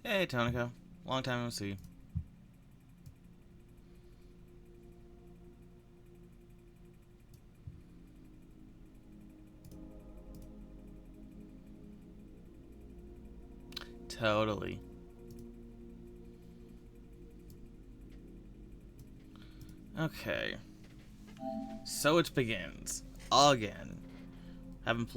Hey, Tonica. Long time no see. Totally. Okay. So it begins. Again. Haven't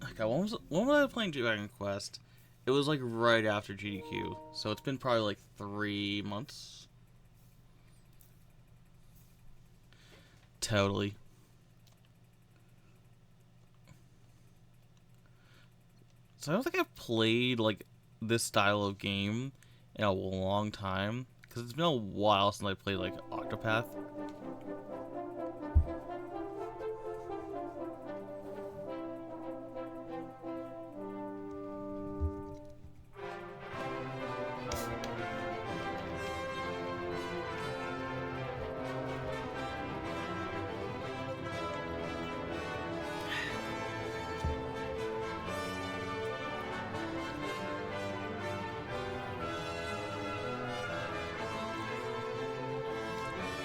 okay, when was I playing Dragon Quest? It was like right after GDQ. So it's been probably like 3 months. Totally. So I don't think I've played like this style of game in a long time. Because it's been a while since I played like Octopath.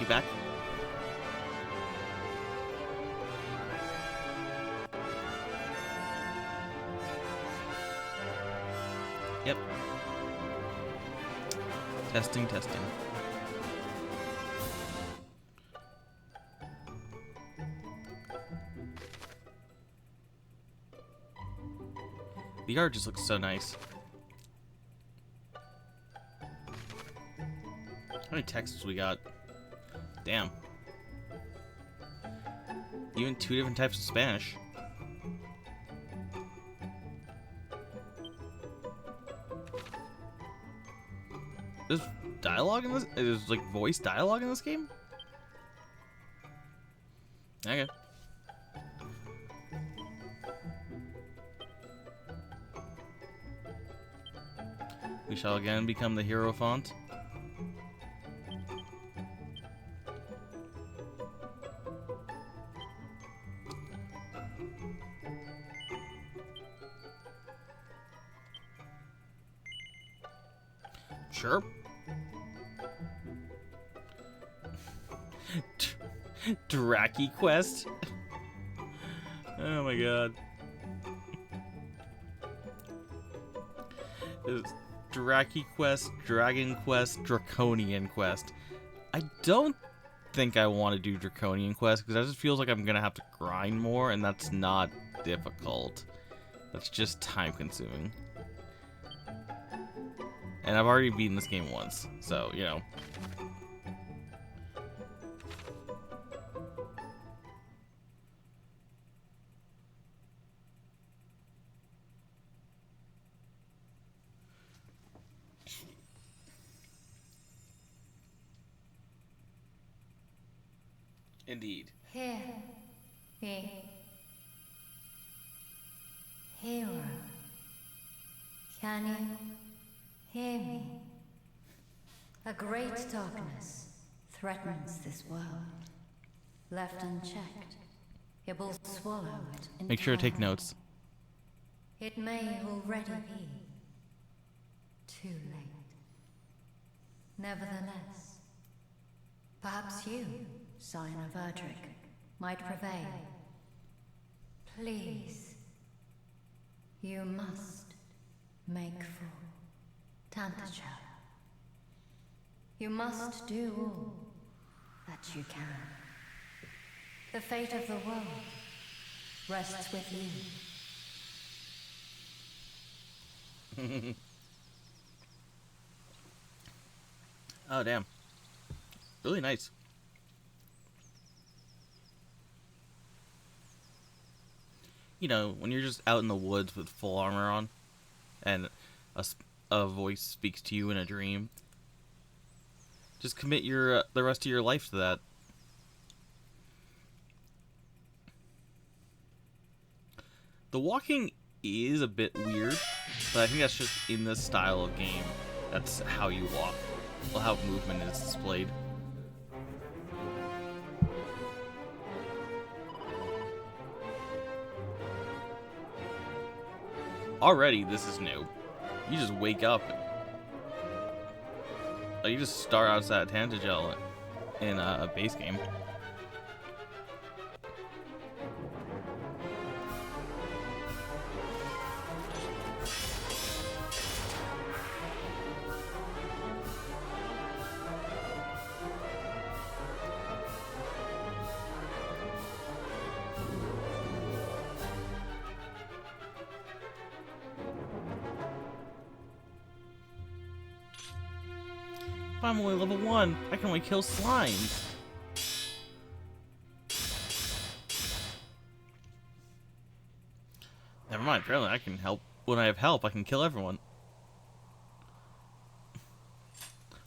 You back? Yep. Testing, testing. The art just looks so nice. How many texts we got? Damn. Even 2 different types of Spanish. There's dialogue in this? There's like voice dialogue in this game? Okay. We shall again become the hero font. Sure. Draki Quest? Oh my god. It's Draki Quest, Dragon Quest, Draconian Quest. I don't think I want to do Draconian Quest because that just feels like I'm gonna have to grind more, and that's not difficult. That's just time consuming. And I've already beaten this game once, so, you know. Indeed. Here, be hero. Can you hear me? A great darkness threatens this world. Left unchecked, it will swallow it entirely. Make sure to take notes. It may already be too late. Nevertheless, perhaps you, Scion of Erdrick, might prevail. Please, you must make for Tantacha. You must do all that you can. The fate of the world rests with you. Oh, damn. Really nice. You know, when you're just out in the woods with full armor on, and a voice speaks to you in a dream, just commit your the rest of your life to that. The walking is a bit weird, but I think that's just in this style of game. That's how you walk. Well, how movement is displayed. Already, this is new. You just wake up Like, you just start outside Tantagel in a base game. If I'm only level 1, I can only kill slimes. Never mind, apparently I can help. When I have help, I can kill everyone.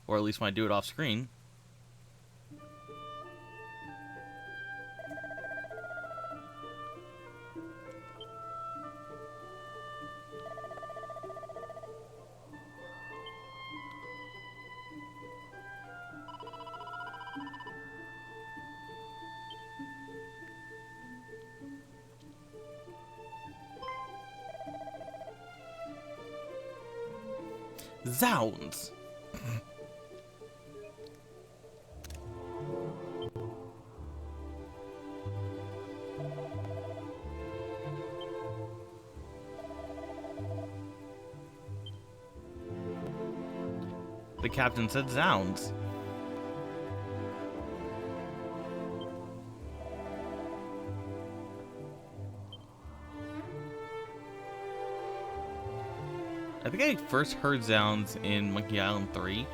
Or at least when I do it off screen. Zounds! The captain said zounds. I think I first heard zounds in Monkey Island 3.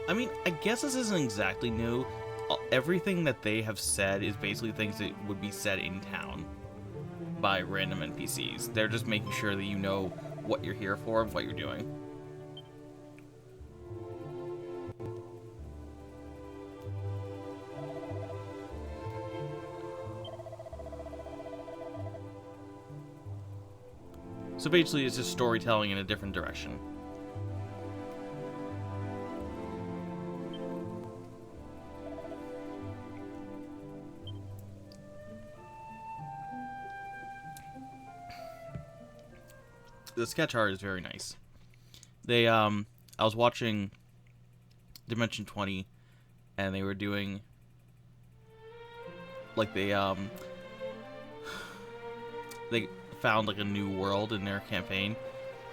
I mean, I guess this isn't exactly new. Everything that they have said is basically things that would be said in town by random NPCs. They're just making sure that you know what you're here for and what you're doing. So basically, it's just storytelling in a different direction. The sketch art is very nice. They, I was watching Dimension 20, and they were doing, like, they found, like, a new world in their campaign,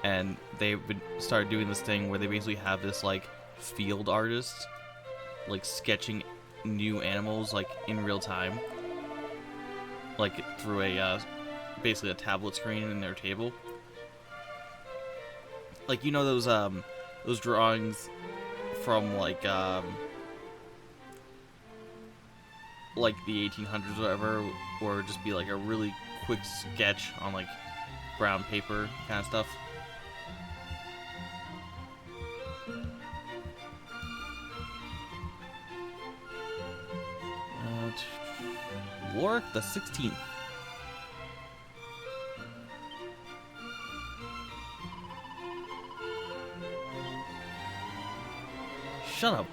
and they started doing this thing where they basically have this, like, field artist, like, sketching new animals, like, in real time, like, through a, basically a tablet screen in their table. Like, you know those drawings from, like the 1800s or whatever, or it'd just be, like, a really quick sketch on, like, brown paper kind of stuff. Warwick the 16th. Shut up.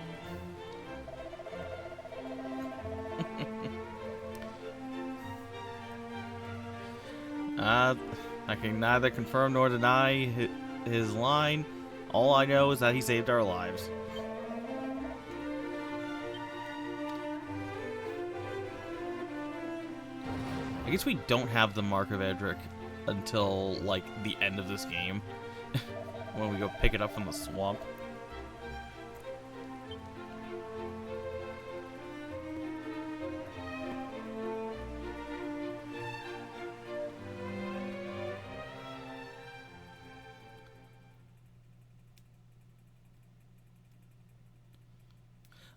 I can neither confirm nor deny his line. All I know is that he saved our lives. I guess we don't have the Mark of Edric until, like, the end of this game. When we go pick it up from the swamp.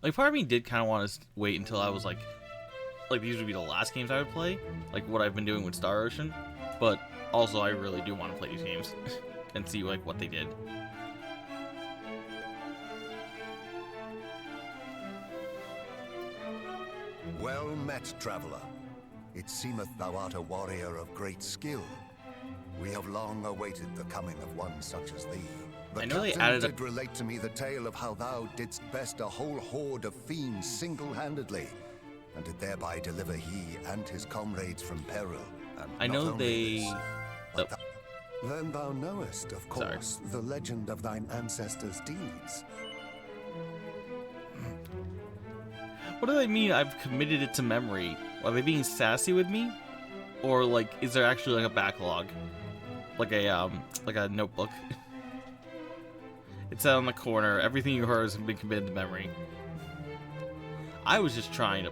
Like, part of me did kind of want to wait until I was, like, these would be the last games I would play, like what I've been doing with Star Ocean, but also I really do want to play these games and see, like, what they did. Well met, traveller. It seemeth thou art a warrior of great skill. We have long awaited the coming of one such as thee. I know they captain added did relate to me the tale of how thou didst best a whole horde of fiends single-handedly. and did thereby deliver he and his comrades from peril. And I not know only they... this, but then thou knowest, of course, the legend of thine ancestors' deeds. What do they mean I've committed it to memory? Are they being sassy with me? Or, like, is there actually, like, a backlog? Like a notebook? It said on the corner, everything you heard has been committed to memory. I was just trying to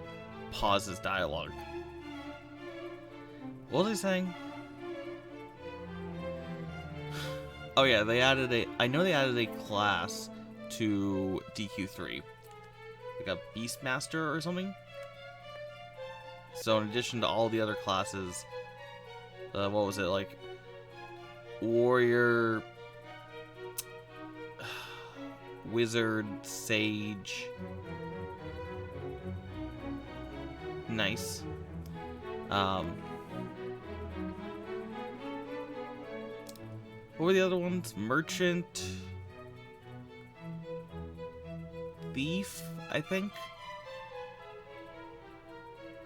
pause this dialogue. What was I saying? Oh yeah, they added a... I know they added a class to DQ3. Like a Beastmaster or something? So in addition to all the other classes... what was it, like... Warrior... Wizard, Sage... Nice. What were the other ones? Merchant... Thief, I think?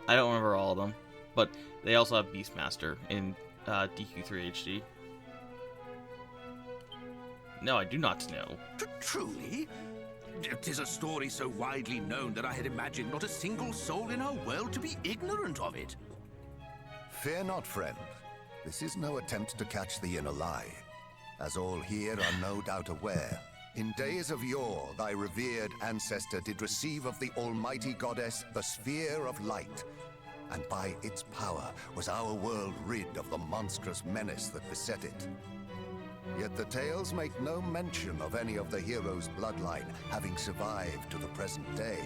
I don't remember all of them. But they also have Beastmaster in DQ3 HD. No, I do not know. Truly? 'Tis a story so widely known that I had imagined not a single soul in our world to be ignorant of it. Fear not, friend. This is no attempt to catch thee in a lie. As all here are no doubt aware, in days of yore, thy revered ancestor did receive of the almighty goddess the sphere of light, and by its power was our world rid of the monstrous menace that beset it. Yet the tales make no mention of any of the heroes' bloodline having survived to the present day.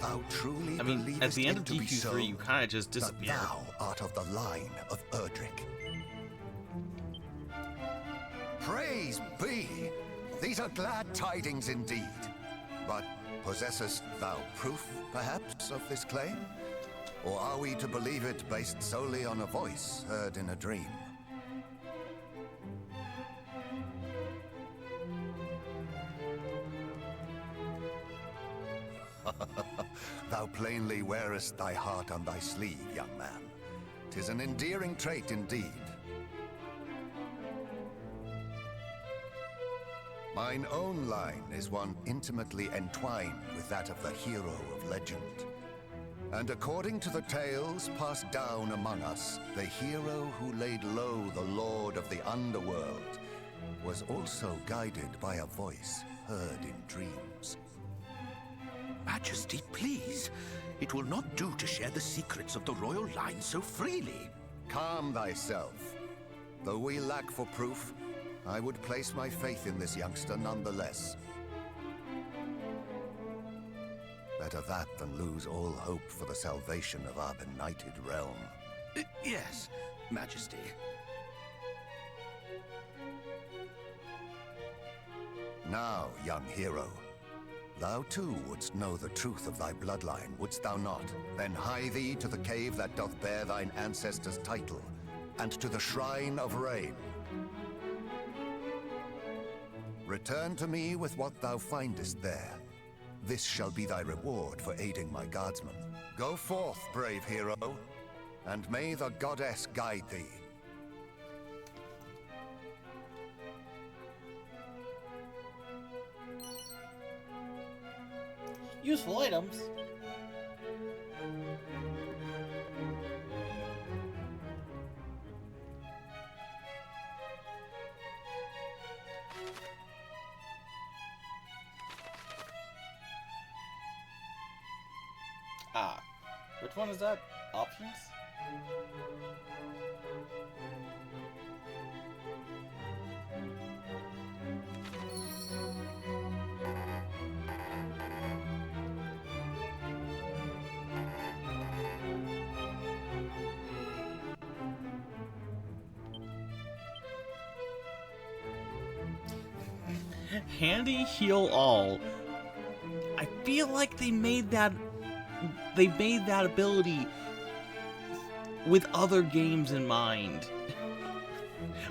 Thou truly I mean, at believest the end it of to be so, DQ3, you kind of just that disappear. thou art of the line of Erdrick. Praise be! These are glad tidings indeed. But possessest thou proof, perhaps, of this claim? Or are we to believe it based solely on a voice heard in a dream? Thou plainly wearest thy heart on thy sleeve, young man. 'Tis an endearing trait indeed. Mine own line is one intimately entwined with that of the hero of legend. And according to the tales passed down among us, the hero who laid low the lord of the underworld was also guided by a voice heard in dreams. Majesty, please. It will not do to share the secrets of the royal line so freely. Calm thyself. Though we lack for proof, I would place my faith in this youngster nonetheless. Better that than lose all hope for the salvation of our benighted realm. Yes, Majesty. Now, young hero, thou too wouldst know the truth of thy bloodline, wouldst thou not? Then hie thee to the cave that doth bear thine ancestors' title, and to the Shrine of Rain. Return to me with what thou findest there. This shall be thy reward for aiding my guardsmen. Go forth, brave hero, and may the goddess guide thee. Useful items. Ah, which one is that? Options? Handy heal all. I feel like they made that ability with other games in mind.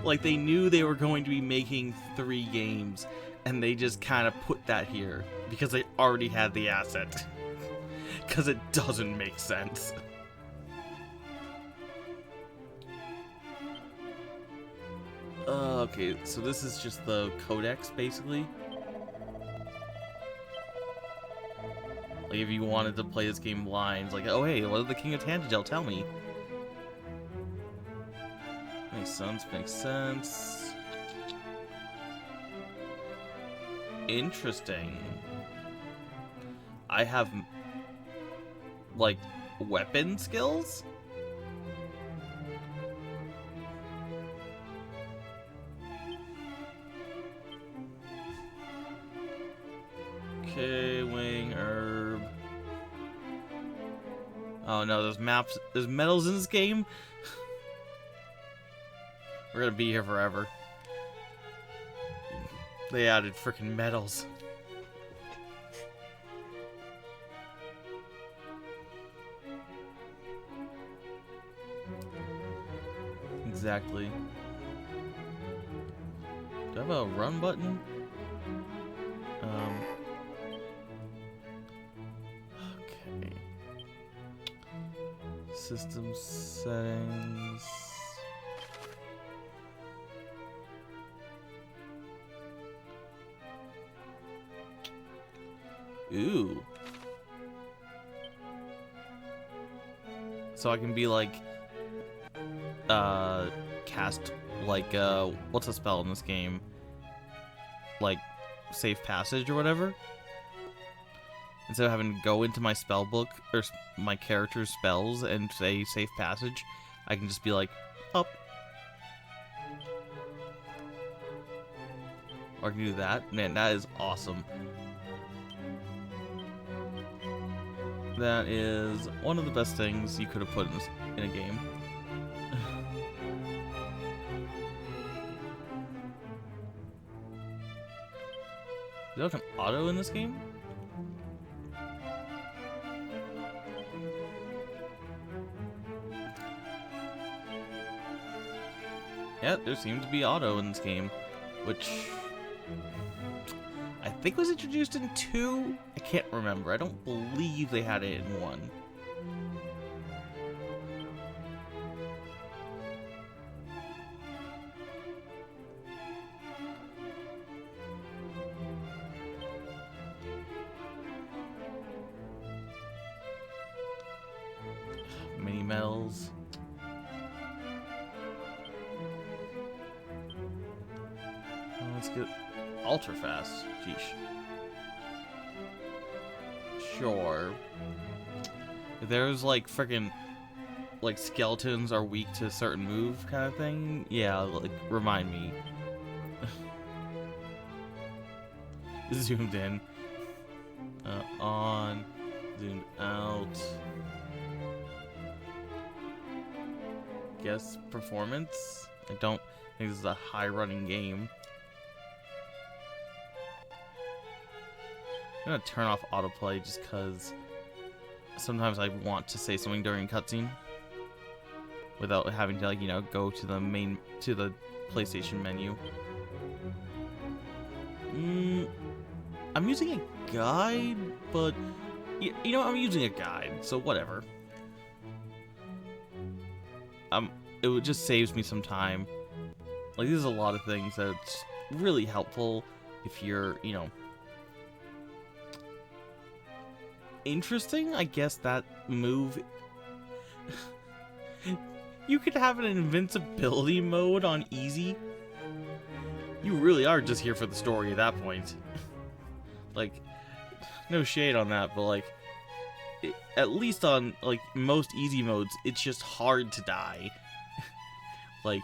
Like they knew they were going to be making 3 games and they just kind of put that here because they already had the asset. Because it doesn't make sense. Okay, so this is just the codex, basically. Like, if you wanted to play this game blind, it's like, oh hey, what did the King of Tantagel tell me? Makes sense, makes sense. Interesting. I have, like, weapon skills? Okay, wing, herb. Oh no, there's maps, there's medals in this game? We're gonna be here forever. They added freaking medals. Exactly. Do I have a run button? Okay. System settings. Ooh. So I can be like, cast, like, what's a spell in this game? Like, safe passage or whatever? Instead of having to go into my spell book, or my character's spells, and say safe passage, I can just be like, up. Or I can do that. Man, that is awesome. That is one of the best things you could have put in a game. Is there like an auto in this game? Yeah, there seems to be auto in this game, which I think was introduced in 2? I can't remember. I don't believe they had it in 1. Mini medals. Let's get ultra fast. Sheesh. Sure. If there's like freaking like skeletons are weak to a certain move kind of thing, yeah, like remind me. Zoomed in. On. Zoomed out. Guess performance? I don't think this is a high running game. I'm gonna turn off autoplay just because sometimes I want to say something during cutscene without having to, like, you know, go to the PlayStation menu. I'm using a guide, but you know, I'm using a guide, so whatever. It just saves me some time. Like, there's a lot of things that's really helpful if you're, you know, interesting, I guess. That move, you could have an invincibility mode on easy. You really are just here for the story at that point. Like, no shade on that, but like, at least on like most easy modes, it's just hard to die. Like,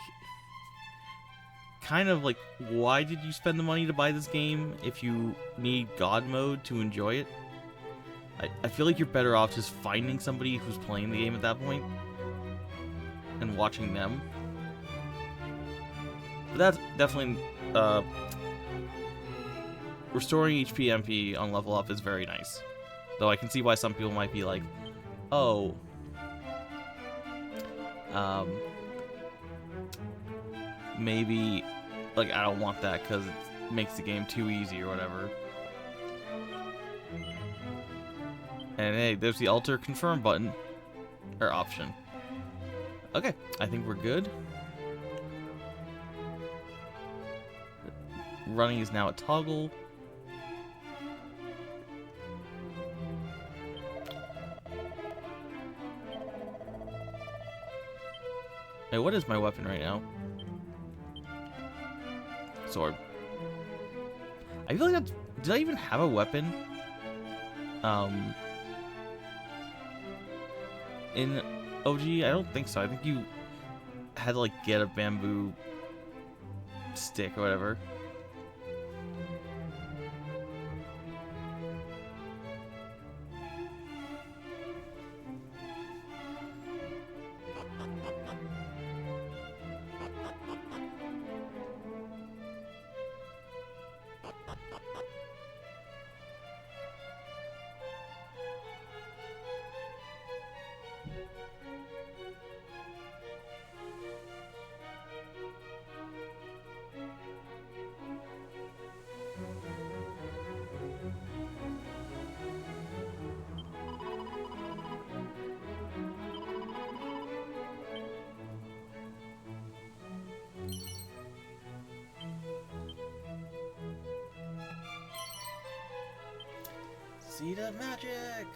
kind of like, why did you spend the money to buy this game if you need God mode to enjoy it? I feel like you're better off just finding somebody who's playing the game at that point and watching them. But that's definitely, restoring HP MP on level up is very nice. Though I can see why some people might be like, oh, maybe, like, I don't want that because it makes the game too easy or whatever. And hey, there's the alter confirm button. Or option. Okay, I think we're good. Running is now a toggle. Hey, what is my weapon right now? Sword. I feel like that's... Did I even have a weapon? In OG? I don't think so. I think you had to, like, get a bamboo stick or whatever. See the magic!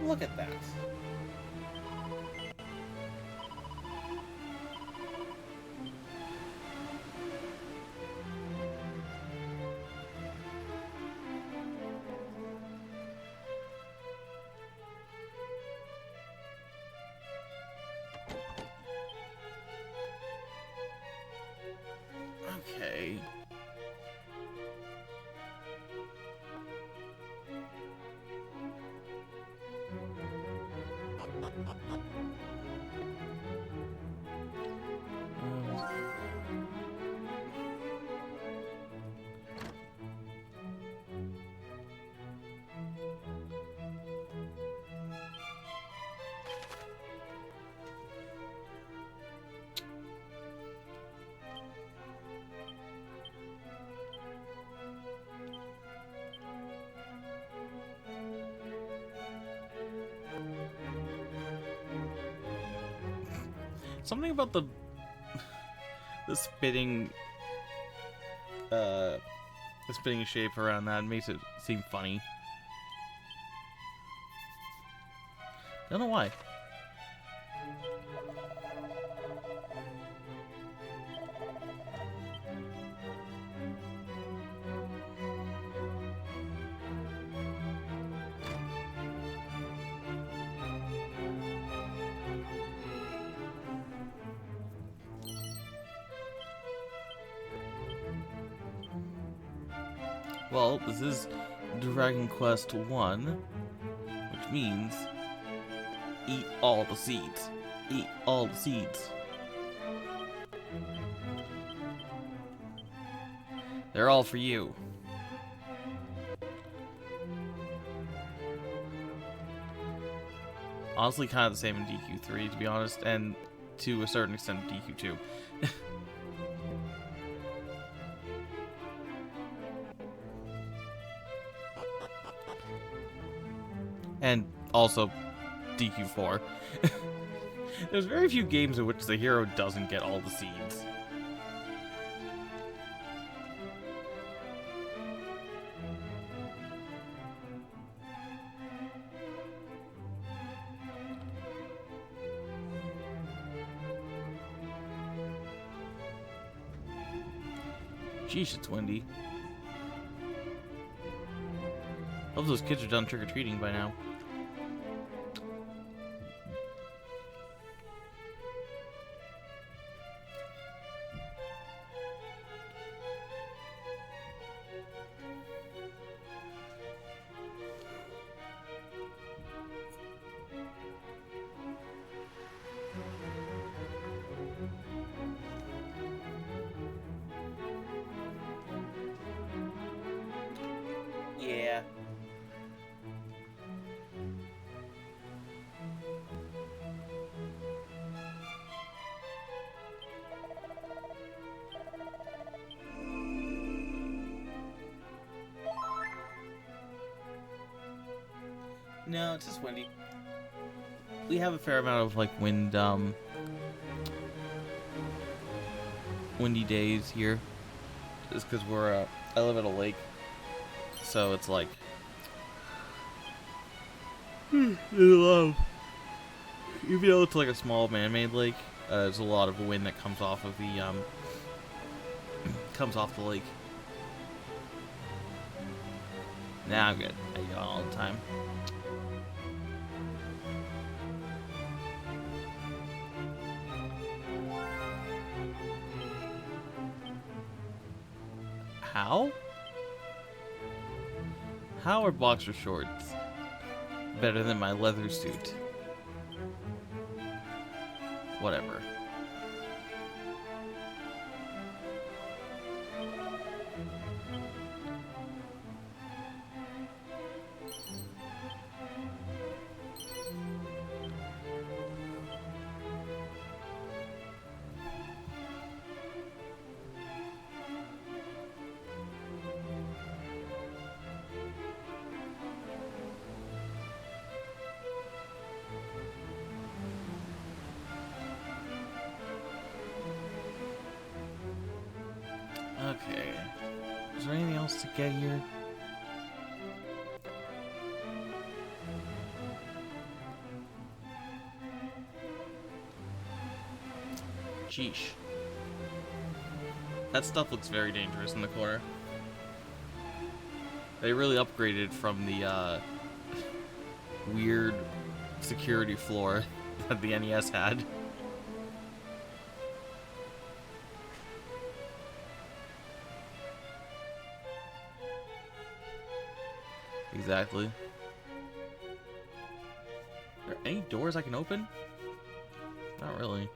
Look at that. Okay. Something about the spitting the spitting shape around that makes it seem funny. Don't know why. Well, this is Dragon Quest 1, which means Eat all the seeds. Eat all the seeds. They're all for you. Honestly, kind of the same in DQ3, to be honest, and to a certain extent DQ2. And also DQ4. There's very few games in which the hero doesn't get all the seeds. Sheesh, it's windy. Hope those kids are done trick-or-treating by now. Yeah. No, it's just windy. We have a fair amount of like windy days here. Just because we're I live at a lake, so it's like there's a lot of, even though it's like a small man-made lake, there's a lot of wind that comes off of the comes off the lake. Nah, I'm good. I yawn all the time. How? How are boxer shorts better than my leather suit? Whatever. Okay. Is there anything else to get here? Sheesh. That stuff looks very dangerous in the corner. They really upgraded from the weird security floor that the NES had. Exactly. Are there any doors I can open? Not really.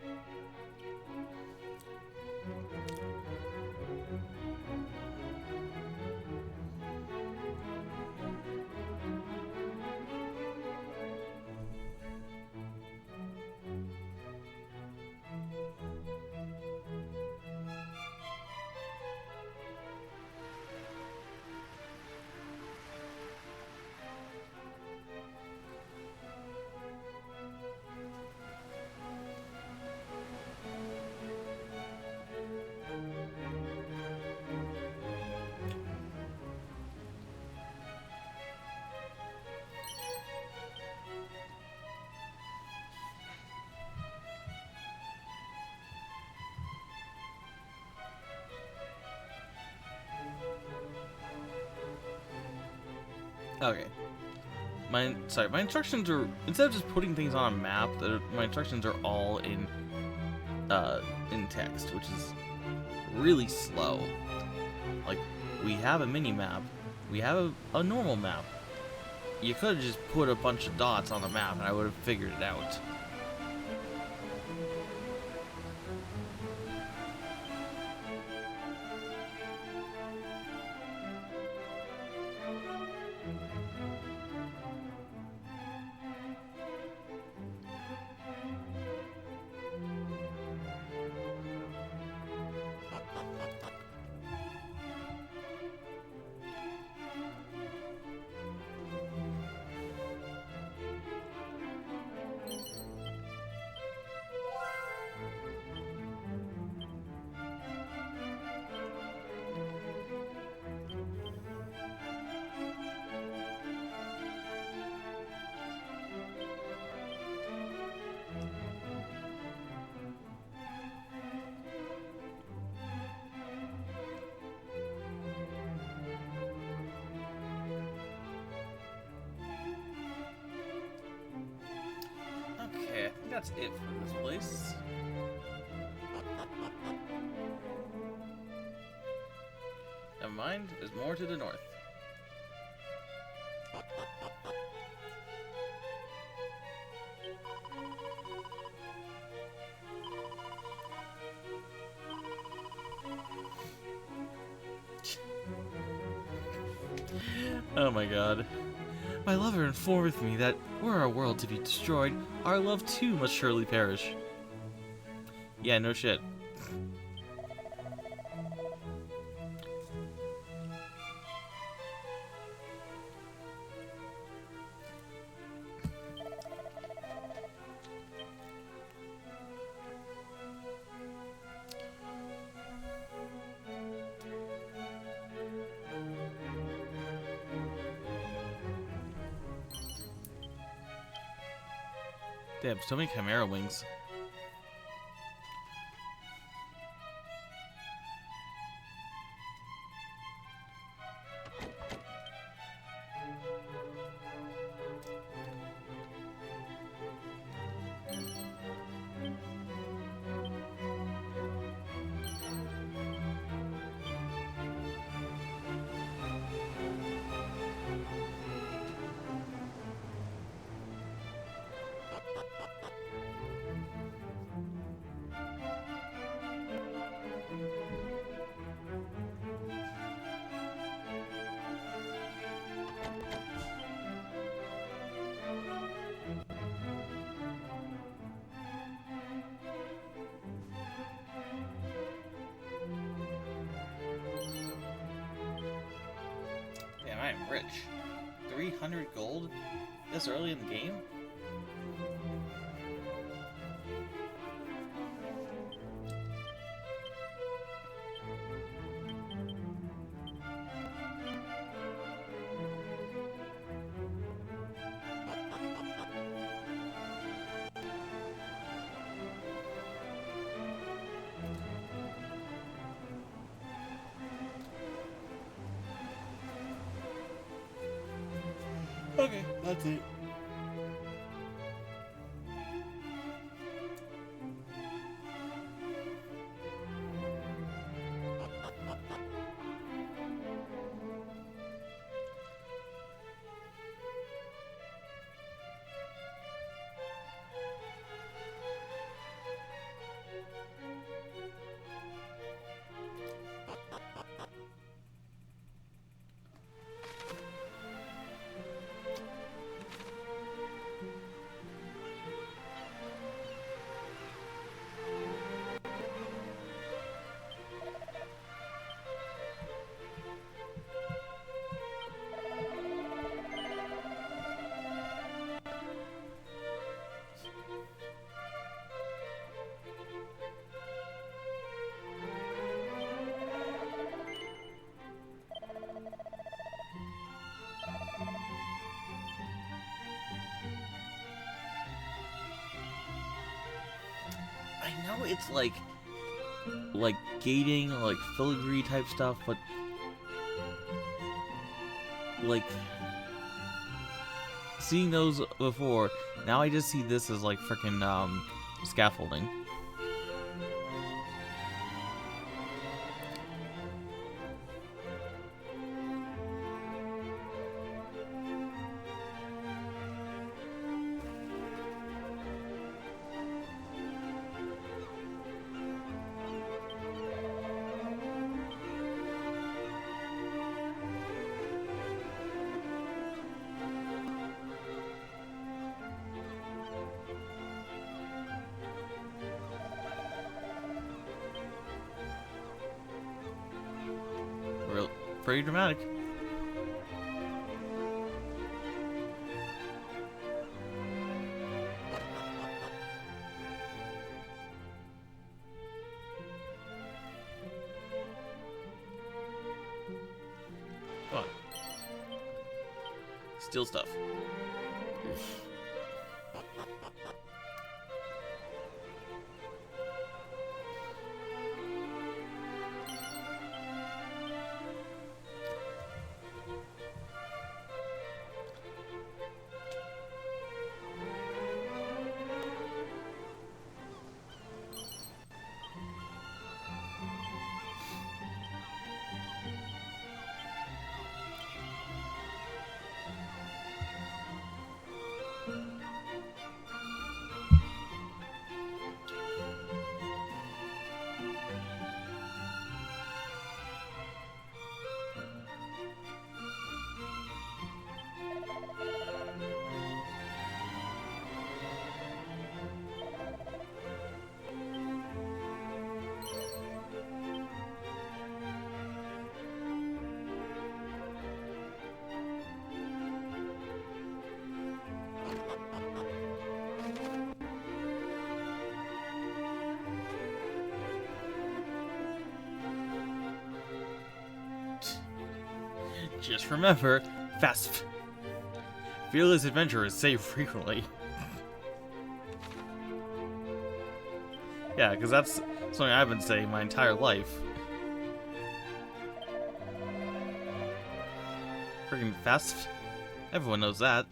Okay. My instructions are, instead of just putting things on a map, my instructions are all in text, which is really slow. Like, we have a mini map, we have a normal map, You could have just put a bunch of dots on the map and I would have figured it out. Okay, I think that's it for this place. Never mind, there's more to the north. Oh my god. My lover informeth me that were our world to be destroyed, our love too must surely perish. Yeah, no shit. Damn, so many Chimera wings. Damn, I am rich. 300 gold? This early in the game? Okay, that's it. I know it's like gating or like filigree type stuff, but like seeing those before, now I just see this as like freaking scaffolding. pretty dramatic. Come on. Steal stuff. Just remember, fearless adventurers save frequently. Yeah, because that's something I've been saying my entire life. Freaking fast. Everyone knows that.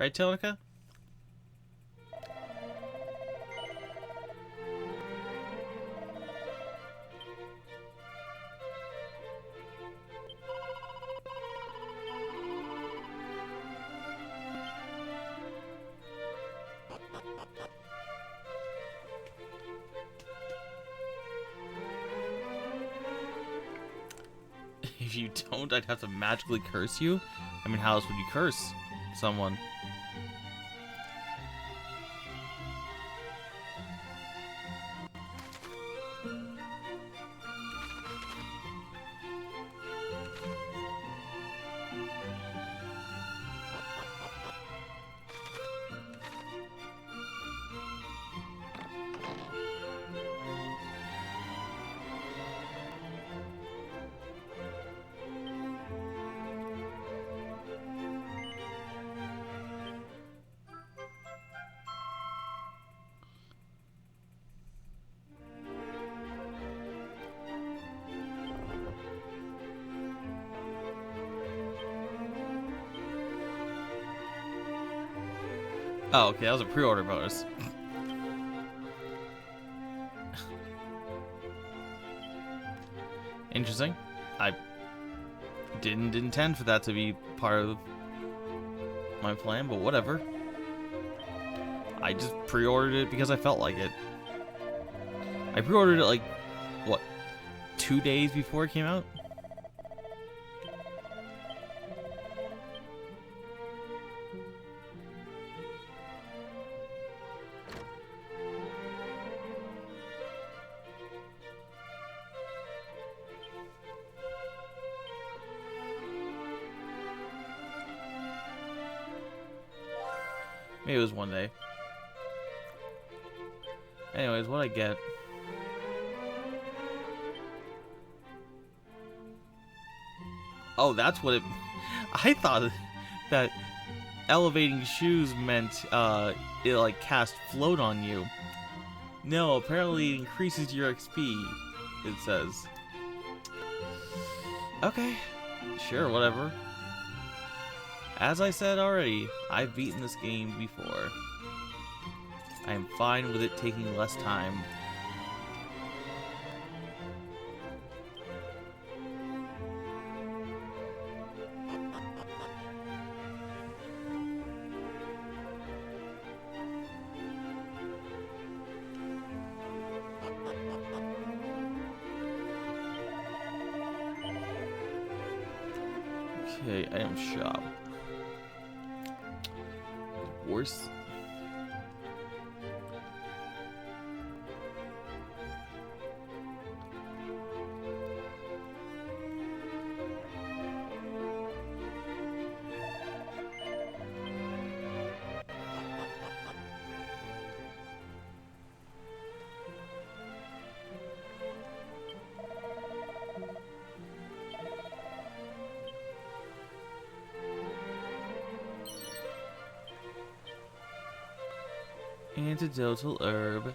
Right, Tonica? If you don't, I'd have to magically curse you? I mean, how else would you curse someone? Oh, okay, that was a pre-order bonus. Interesting. I didn't intend for that to be part of my plan, but whatever. I just pre-ordered it because I felt like it. I pre-ordered it like, what, 2 days before it came out? Maybe it was 1 day. Anyways, what I get? Oh, that's what it... I thought that elevating shoes meant it like cast float on you. No, apparently it increases your XP, it says. Okay, sure, whatever. As I said already, I've beaten this game before. I am fine with it taking less time. Okay, item shop. horse. Antidotal herb.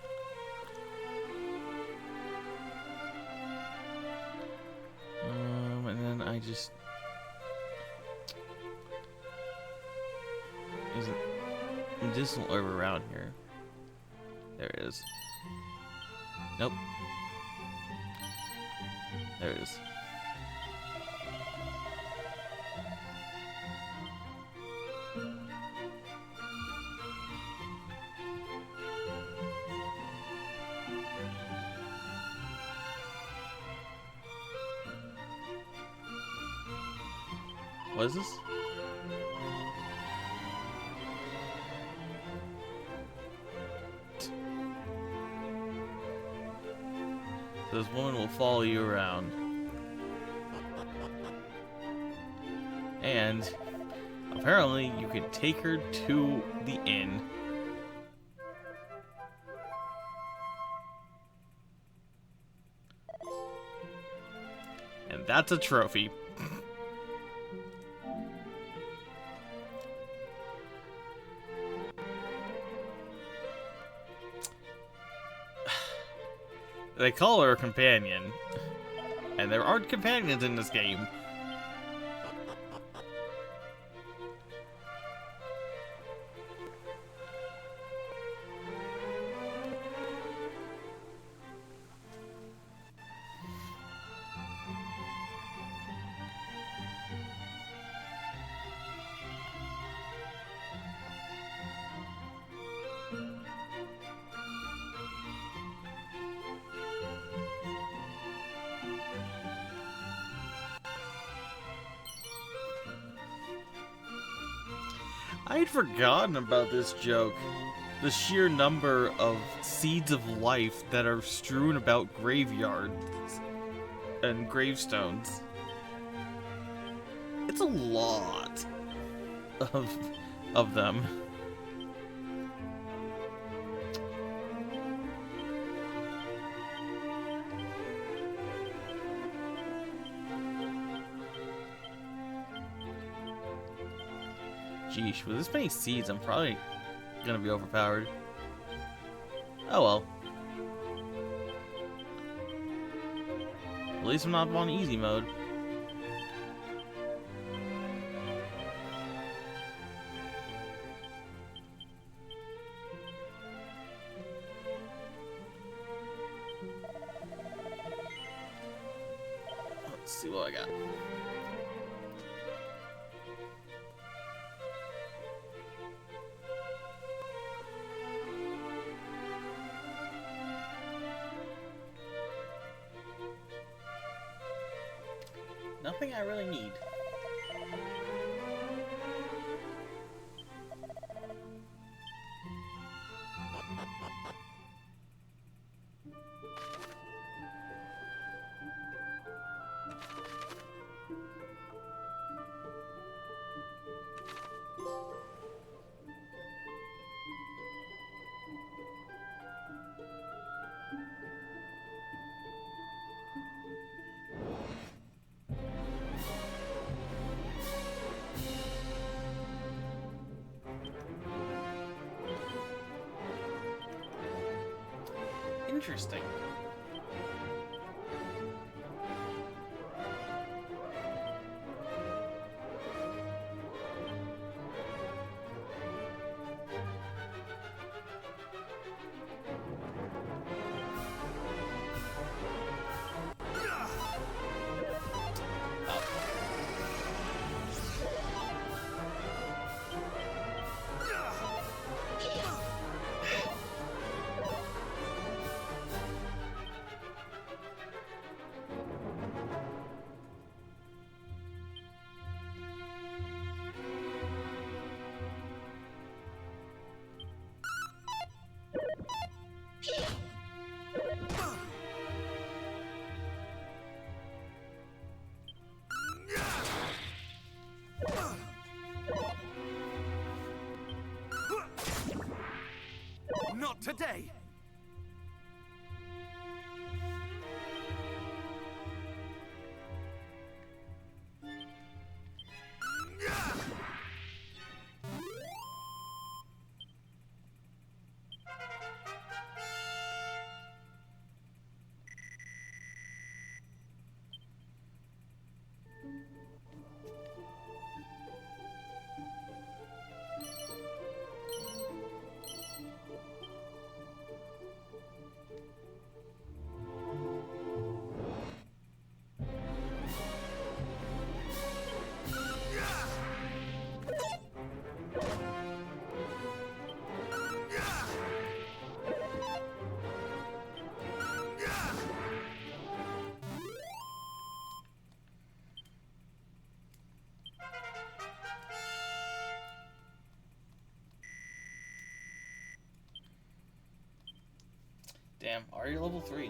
And then I just... Is it medicinal herb around here? There it is. Nope. There it is. What is this? This woman will follow you around. And apparently you can take her to the inn. And that's a trophy. They call her a companion, and there aren't companions in this game. I'd forgotten about this joke. The sheer number of seeds of life that are strewn about graveyards and gravestones. It's a lot of them. Geesh, with this many seeds, I'm probably gonna be overpowered. Oh well. At least I'm not on easy mode. Let's see what I got. Nothing I really need. Interesting. today. Damn, are you level 3?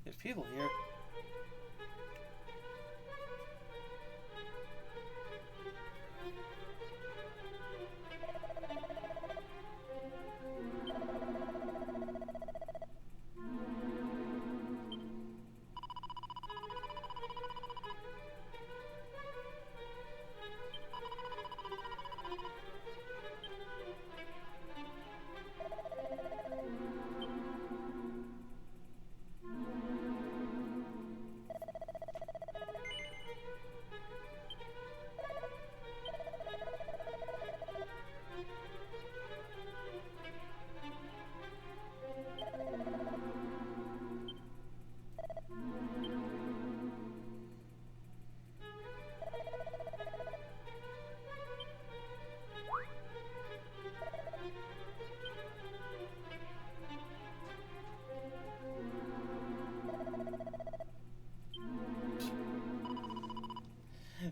There's people here.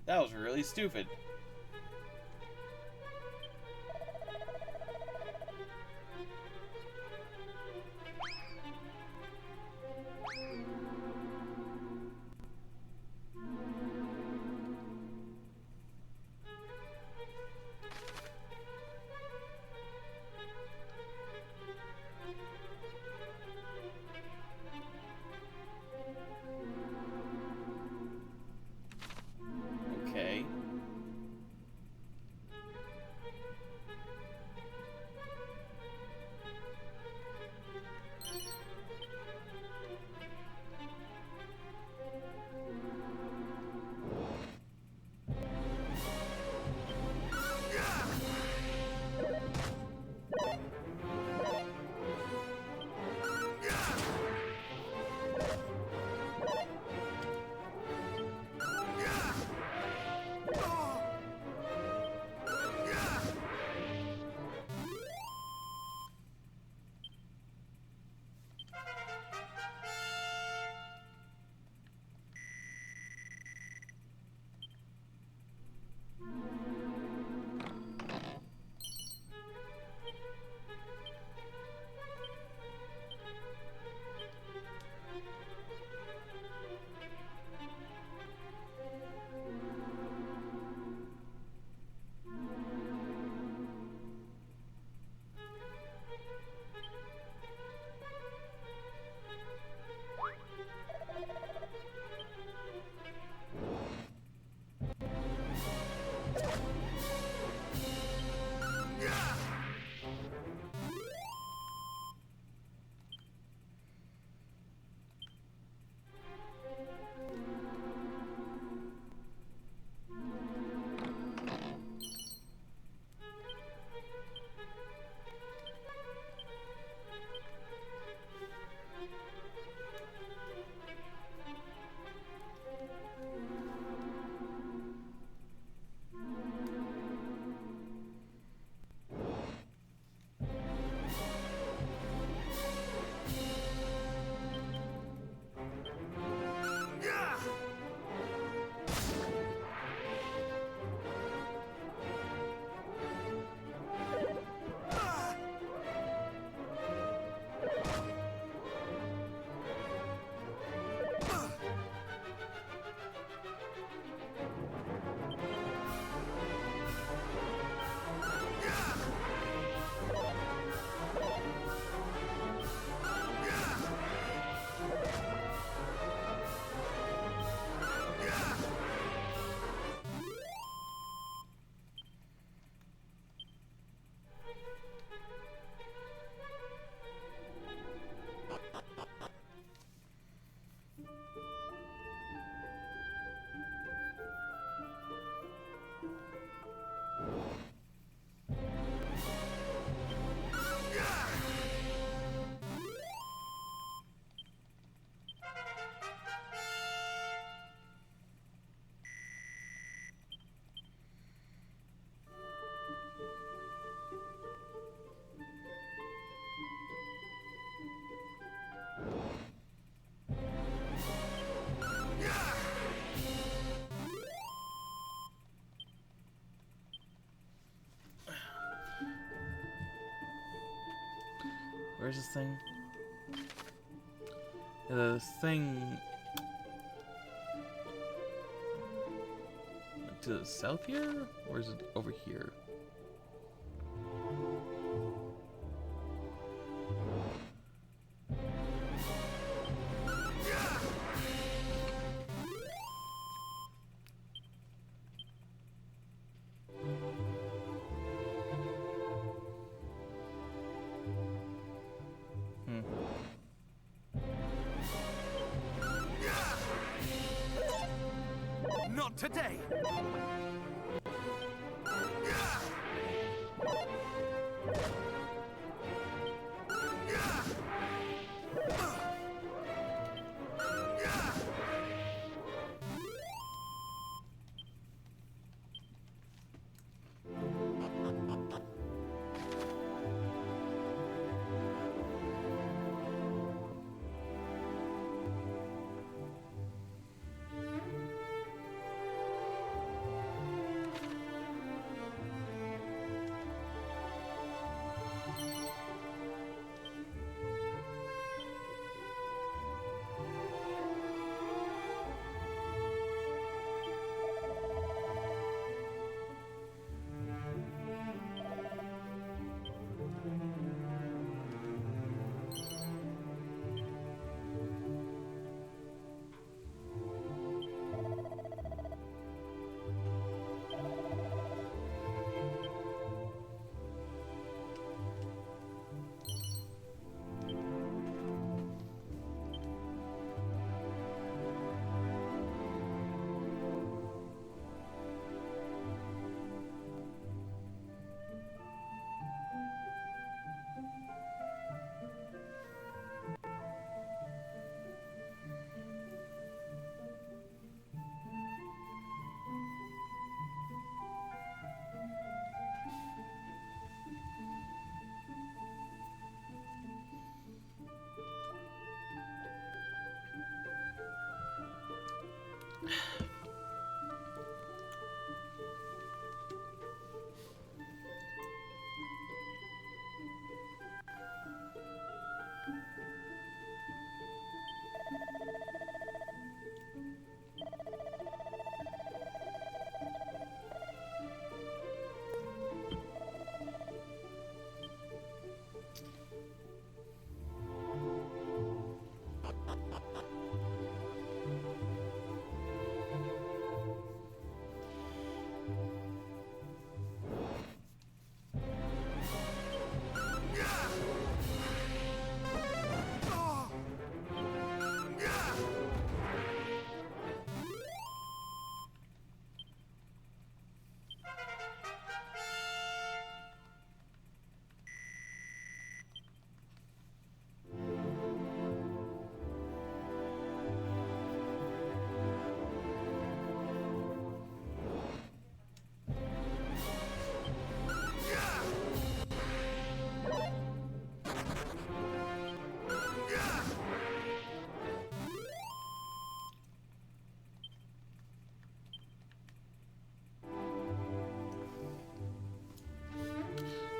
That was really stupid. Okay. Where's this thing? The thing to the south here? Or is it over here? Not today!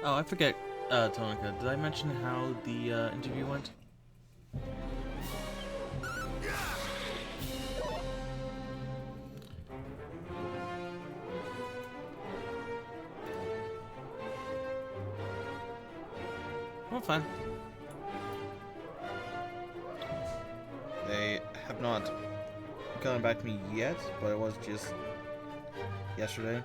Oh, I forget, Tonica. Did I mention how the interview went? Well, fine. They have not gotten back to me yet, but it was just yesterday.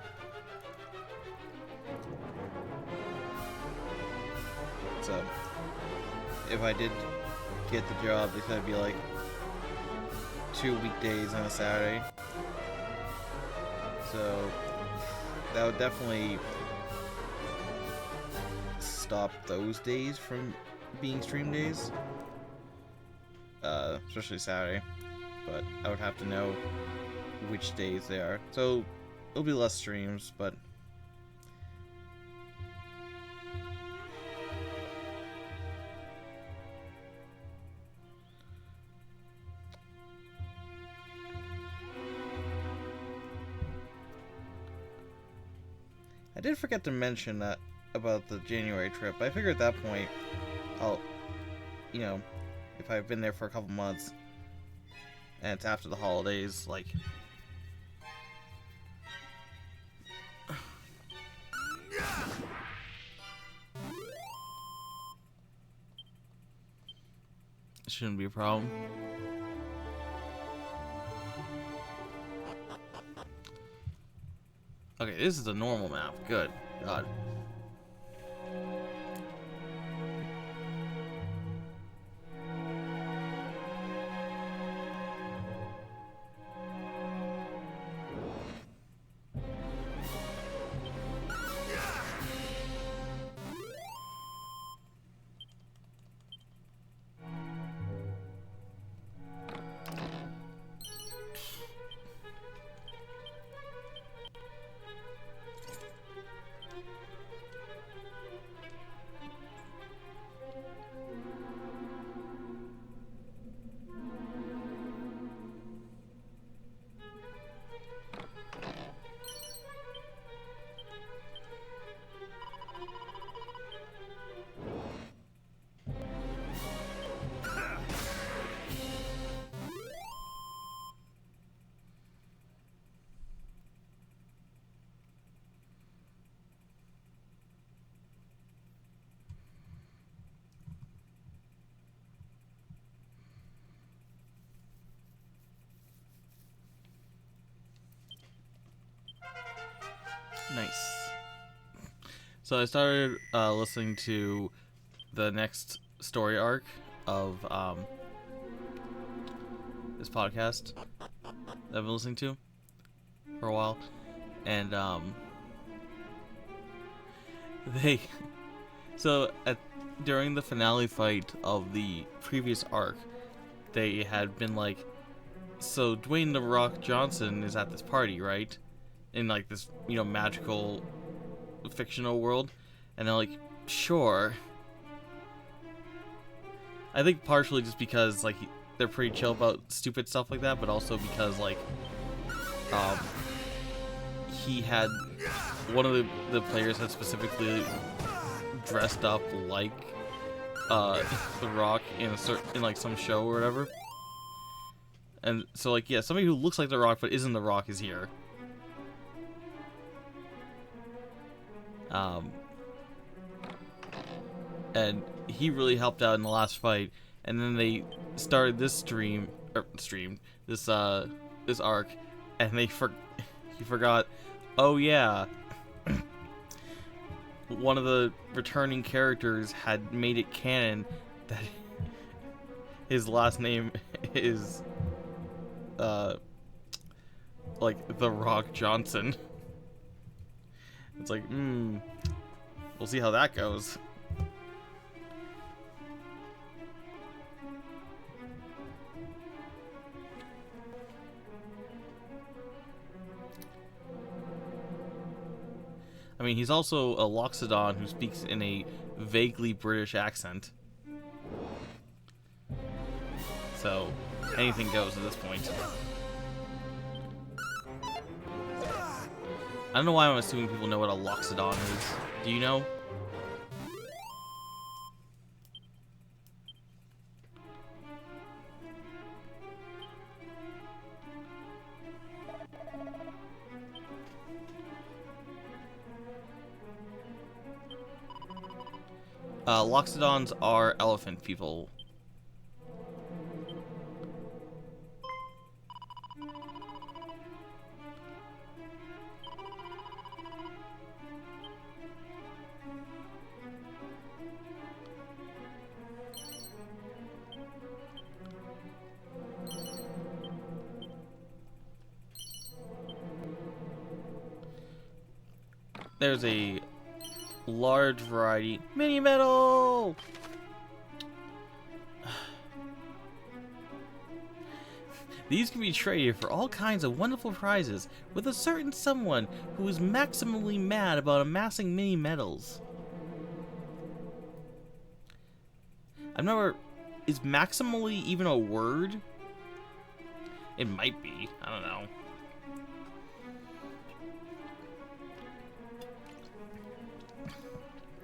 So, if I did get the job, they said it'd be like 2 weekdays on a Saturday. So, that would definitely stop those days from being stream days. Especially Saturday. But I would have to know which days they are. So, it'll be less streams, but I did forget to mention that about the January trip. I figure at that point, I'll you know, if I've been there for a couple months and it's after the holidays, like, it shouldn't be a problem. Okay, this is a normal map. Good. God. Nice. So I started listening to the next story arc of this podcast that I've been listening to for a while, and they during the finale fight of the previous arc, they had been like, so Dwayne "The Rock" Johnson is at this party, right? In like this, you know, magical fictional world, and they're like, sure. I think partially just because like they're pretty chill about stupid stuff like that, but also because like he had one of the players had specifically dressed up like The Rock in like some show or whatever, and so like, yeah, somebody who looks like The Rock but isn't The Rock is here. And he really helped out in the last fight, and then they started this this arc, and he forgot, oh yeah, one of the returning characters had made it canon that his last name is like The Rock Johnson. It's like, we'll see how that goes. I mean, he's also a Loxodon who speaks in a vaguely British accent. So, anything goes at this point. I don't know why I'm assuming people know what a Loxodon is. Do you know? Loxodons are elephant people. There's a large variety. Mini metal! These can be traded for all kinds of wonderful prizes with a certain someone who is maximally mad about amassing mini medals. I've never... Is maximally even a word? It might be. I don't know.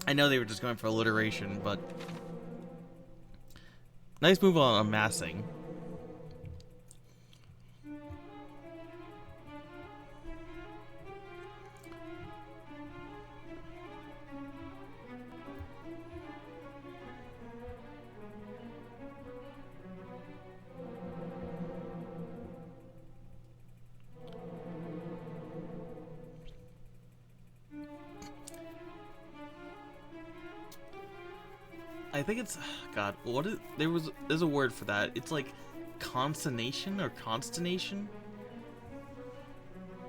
I know they were just going for alliteration, but Nice move on amassing. I think it's God. What is there's a word for that. It's like consonation or consternation.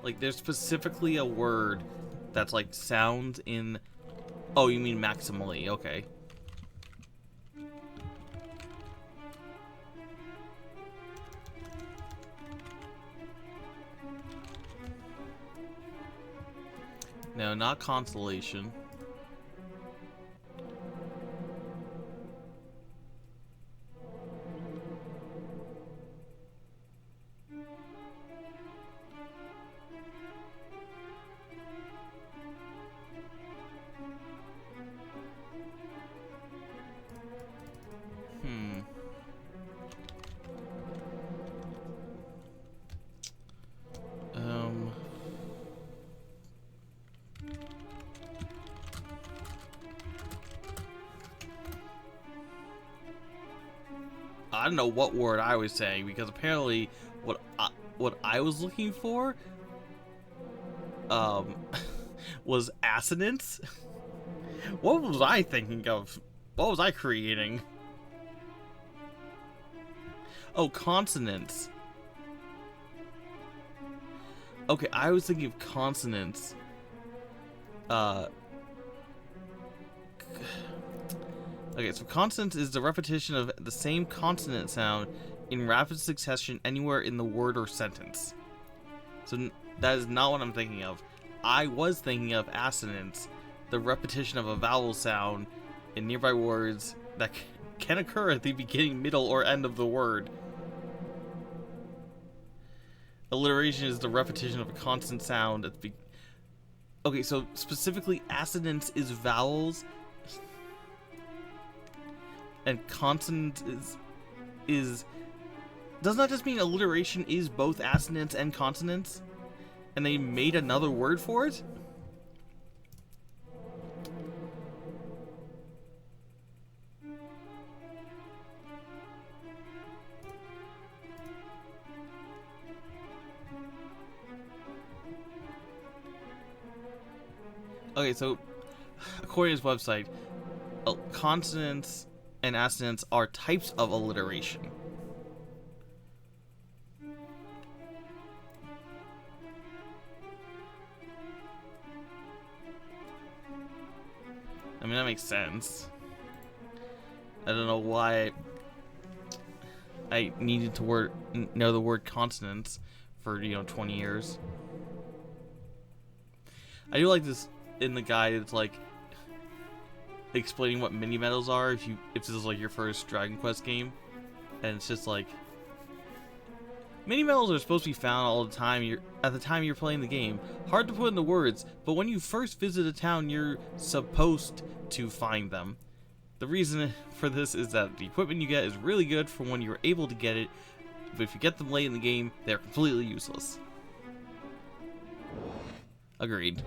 Like there's specifically a word that's like sounds in. Oh, you mean maximally? Okay. No, not consolation. Um. I don't know what word I was saying because apparently what I was looking for was assonance. What was I thinking of? What was I creating? Oh, consonants. Okay, I was thinking of consonants. Okay, so consonants is the repetition of the same consonant sound in rapid succession anywhere in the word or sentence. So that is not what I'm thinking of. I was thinking of assonance, the repetition of a vowel sound in nearby words that can occur at the beginning, middle, or end of the word. Alliteration is the repetition of a constant sound at the Okay, so specifically assonance is vowels and consonant is doesn't that just mean alliteration is both assonance and consonants? And they made another word for it? Okay, so according to his website, consonants and assonance are types of alliteration. I mean, that makes sense. I don't know why I needed to know the word consonants for, 20 years. I do like this in the guide. It's like explaining what mini medals are if this is like your first Dragon Quest game, and it's just like mini medals are supposed to be found all the time. At the time you're playing the game. Hard to put into words, but when you first visit a town, you're supposed to find them. The reason for this is that the equipment you get is really good for when you're able to get it, but if you get them late in the game, they're completely useless. Agreed.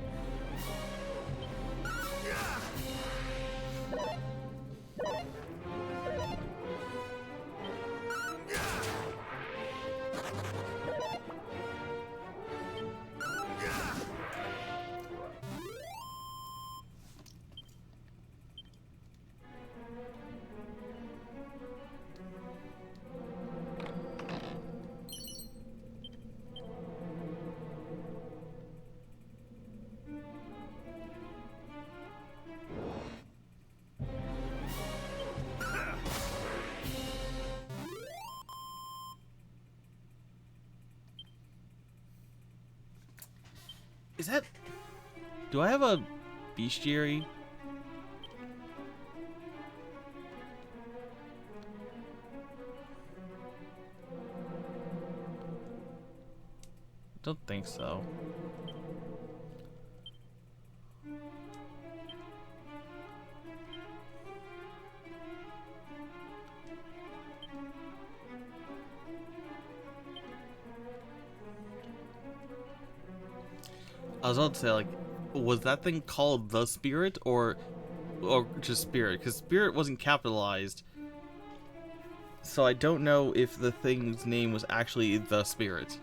Is that... Do I have a bestiary? Don't think so. I was about to say, like, was that thing called the Spirit or just Spirit? Because Spirit wasn't capitalized, so I don't know if the thing's name was actually the Spirit.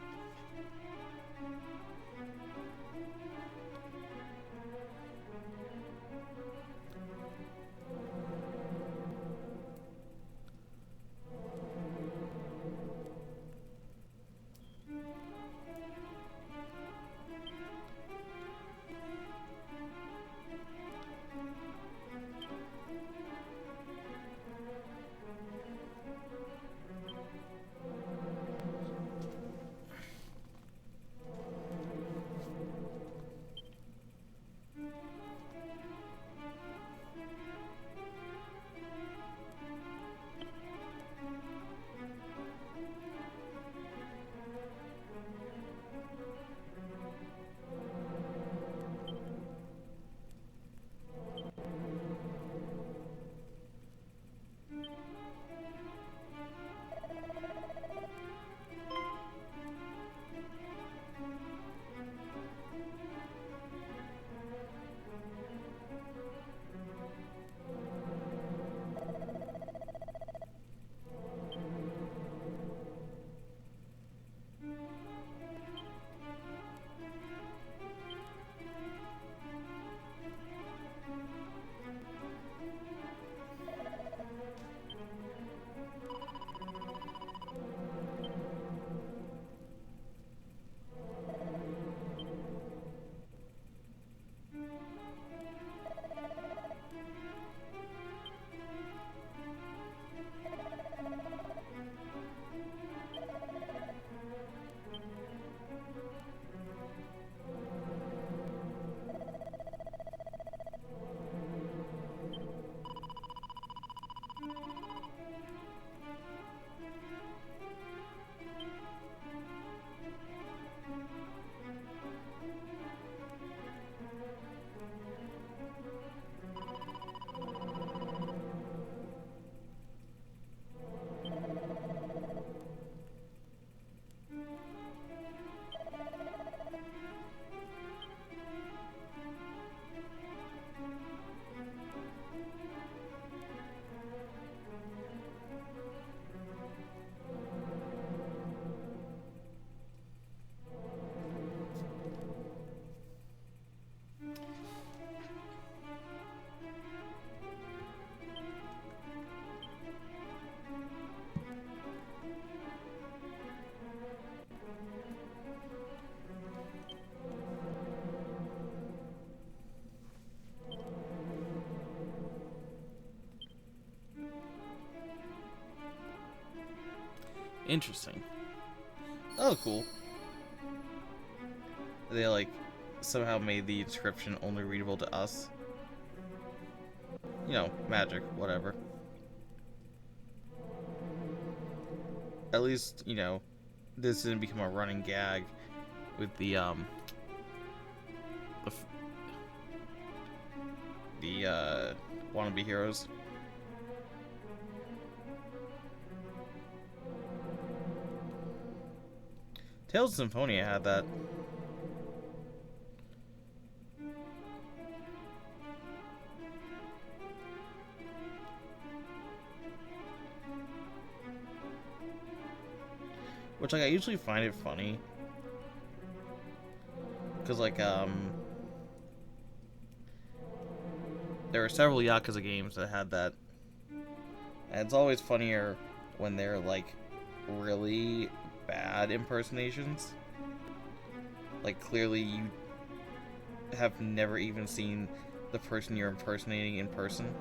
Interesting. Oh, cool. They, like, somehow made the description only readable to us. You know, magic, whatever. At least, you know, this didn't become a running gag with the wannabe heroes. Tales of Symphonia had that. Which, like, I usually find it funny. Because, like, there were several Yakuza games that had that. And it's always funnier when they're, like, really bad impersonations. Like, clearly you have never even seen the person you're impersonating in person.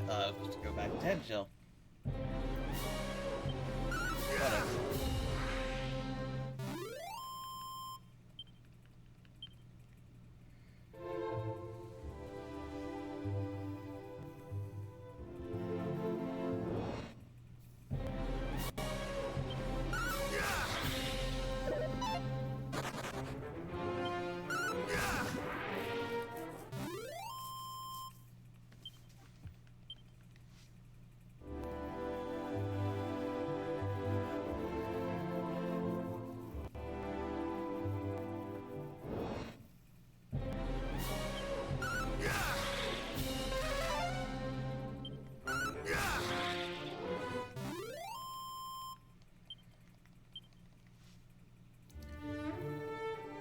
I was supposed to go back to 10 shell. Whatever.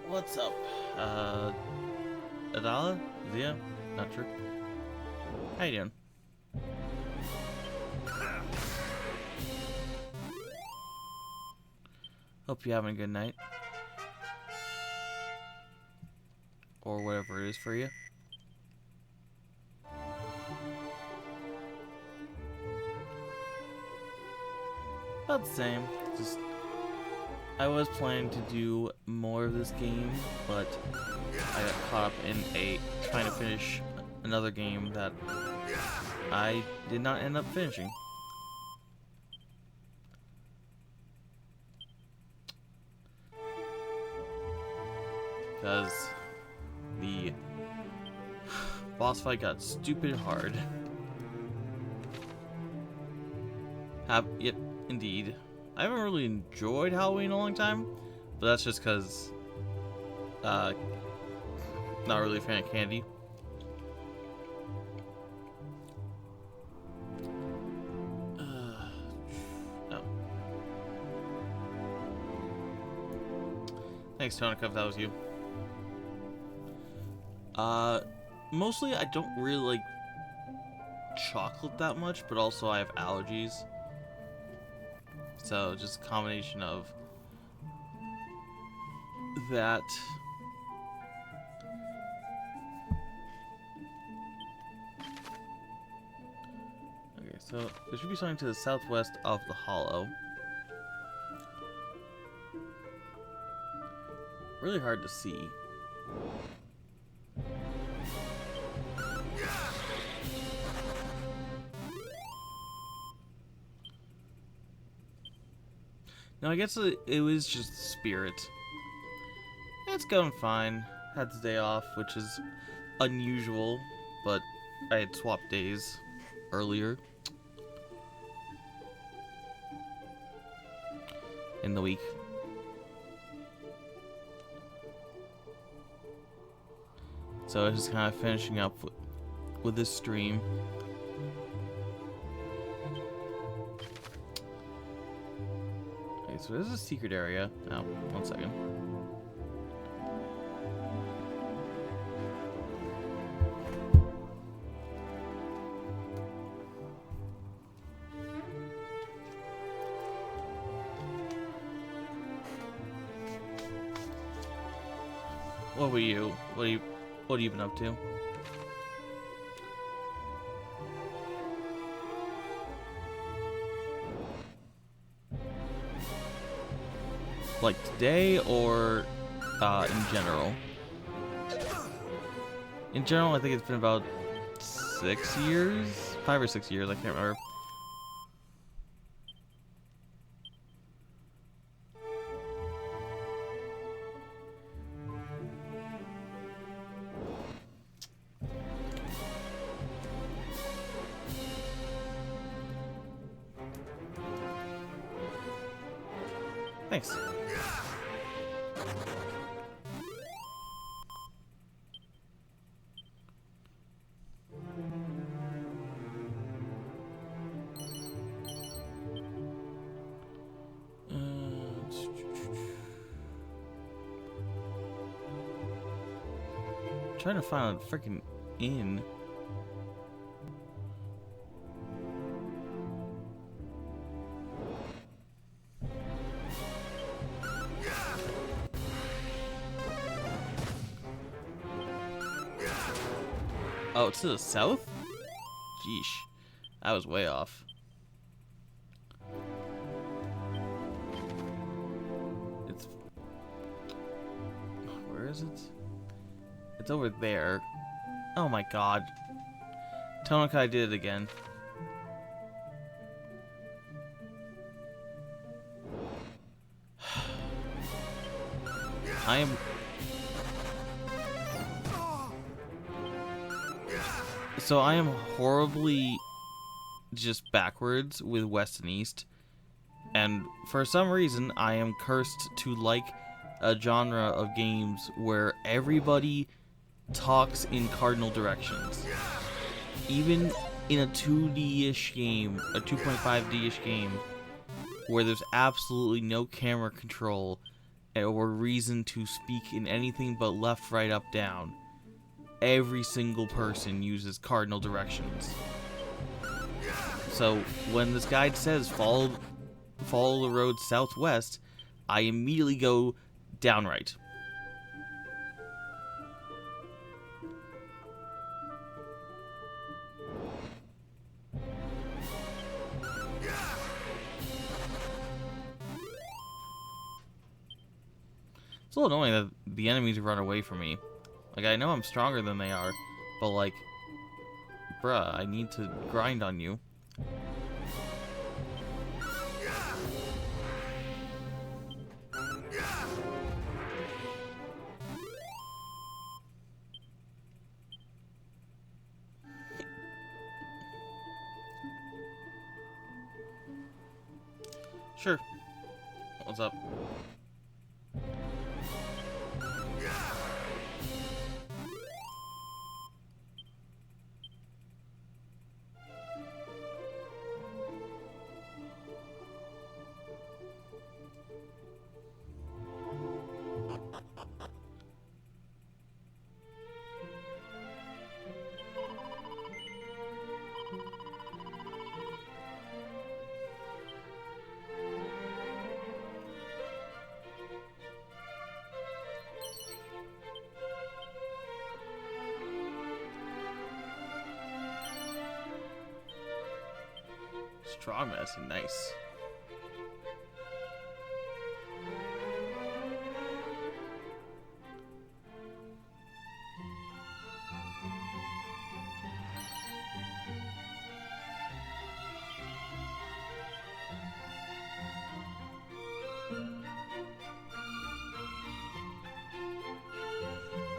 What's up? Adala? Zia? Not sure. How you doing? Hope you're having a good night. Or whatever it is for you. About the same. Just I was planning to do more of this game, but I got caught up in trying to finish another game that I did not end up finishing. Because the boss fight got stupid hard. Yep, indeed. I haven't really enjoyed Halloween in a long time, but that's just because not really a fan of candy. Oh. Thanks, Tonica, if that was you. Mostly I don't really like chocolate that much, but also I have allergies. So just a combination of that. Okay, so there should be something to the southwest of the hollow. Really hard to see. No, I guess it was just spirit. It's going fine. Had the day off, which is unusual, but I had swapped days earlier in the week. So I was just kind of finishing up with this stream. So this is a secret area. Oh, 1 second. What were you? What have you been up to? Like today or in general? In general, I think it's been about 6 years? 5 or 6 years, I can't remember. Thanks. Trying to find a freaking inn. Oh, it's to the south? Jeesh. I was way off. It's... Where is it? It's over there. Oh my god. Tonokai did it again. I am... So I am horribly just backwards with West and East. And for some reason, I am cursed to like a genre of games where everybody talks in cardinal directions. Even in a 2D-ish game, a 2.5D-ish game, where there's absolutely no camera control or reason to speak in anything but left, right, up, down, every single person uses cardinal directions. So when this guide says follow the road southwest, I immediately go down right. It's a little annoying that the enemies run away from me. Like, I know I'm stronger than they are, but like, bruh, I need to grind on you. Sure. What's up? Strong medicine, nice.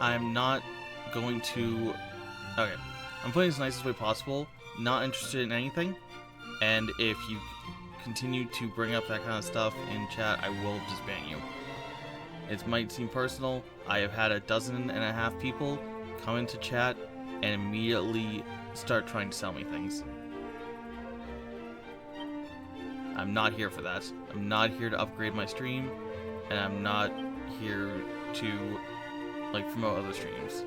I'm not going to... Okay, I'm putting this the nicest way possible. Not interested in anything. And if you continue to bring up that kind of stuff in chat, I will just ban you. It might seem personal. I have had 12.5 people come into chat and immediately start trying to sell me things. I'm not here for that. I'm not here to upgrade my stream, and I'm not here to like promote other streams.